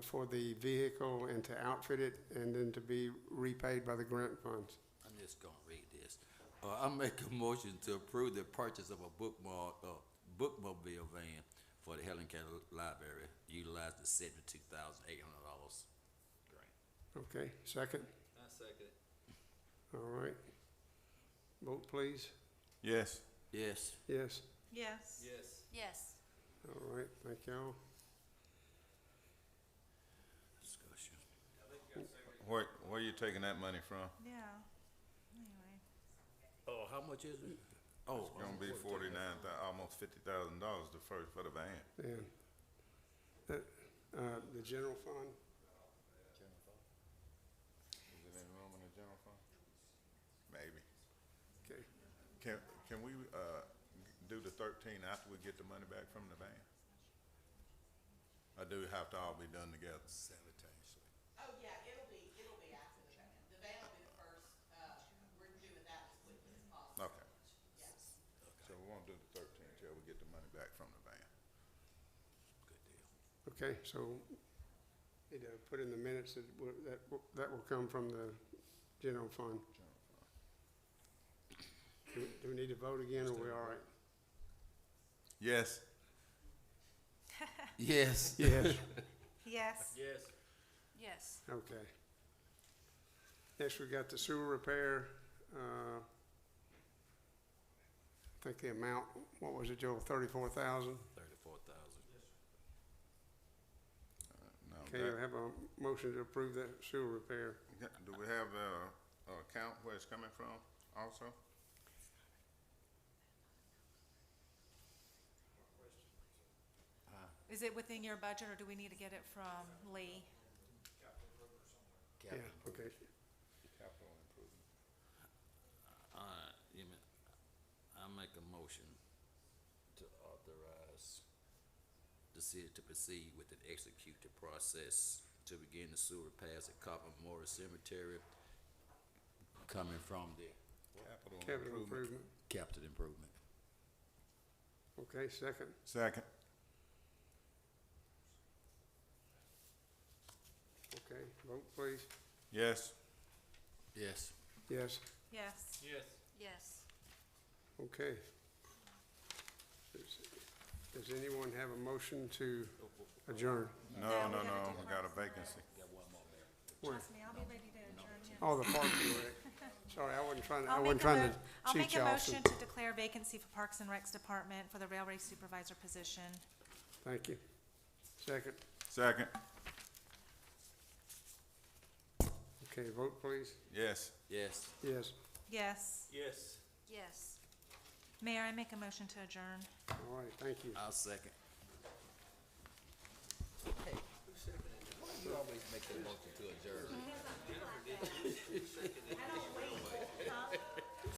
for the vehicle and to outfit it, and then to be repaid by the grant funds? I'm just gonna read this. I make a motion to approve the purchase of a bookmobile van for the Helen County Library, utilize the $72,800 grant. Okay, second? I second it. All right. Vote please. Yes. Yes. Yes, Yes. Yes. Yes. all right, thank y'all. Discussion. Where you taking that money from? Yeah, anyway. Oh, how much is it? Oh. It's gonna be almost $50,000 for the van. And that, the general fund, Is it in room in the general fund? Maybe. okay, Can we, do the 13 after we get the money back from the van? Or do it have to all be done together? Simultaneously. Oh, yeah, it'll be after the van. The van will be the first, we're doing that as quickly as possible. Okay. Yes. So we won't do the 13 till we get the money back from the van. Good deal. okay, so need to put in the minutes that will come from the general fund. Do we need to vote again, or we all right? Yes. Yes. Yes, Yes. Yes. Yes. okay. Next, we got the sewer repair, I think the amount, what was it, Joel, 34,000? 34,000. No, Okay, I have a motion to approve that sewer repair. do we have a account where it's coming from also? Is it within your budget, or do we need to get it from Lee? Yeah, okay. Capital improvement. I make a motion to authorize the city to proceed with and execute the process to begin the sewer repairs at Copper Memorial Cemetery, coming from the Capital improvement. capital improvement. Okay, second. Second. Okay, vote please. Yes. Yes. Yes, Yes. Yes. okay. Does anyone have a motion to adjourn? No, we got a vacancy. Where? Trust me, I'll be ready to adjourn, yes. Oh, the Parks and Rec. Sorry, I wasn't trying to, I I'll wasn't make a trying to I'll cheat make a y'all. motion to declare vacancy for Parks and Recs Department for the railway supervisor position. Thank you. Second. Second. Okay, vote please. Yes. Yes. Yes. Yes. Yes. Yes. Mayor, I make a motion to adjourn. All right, thank you. I'll second. Hey, who seconded it? Why do you always make the motion to adjourn?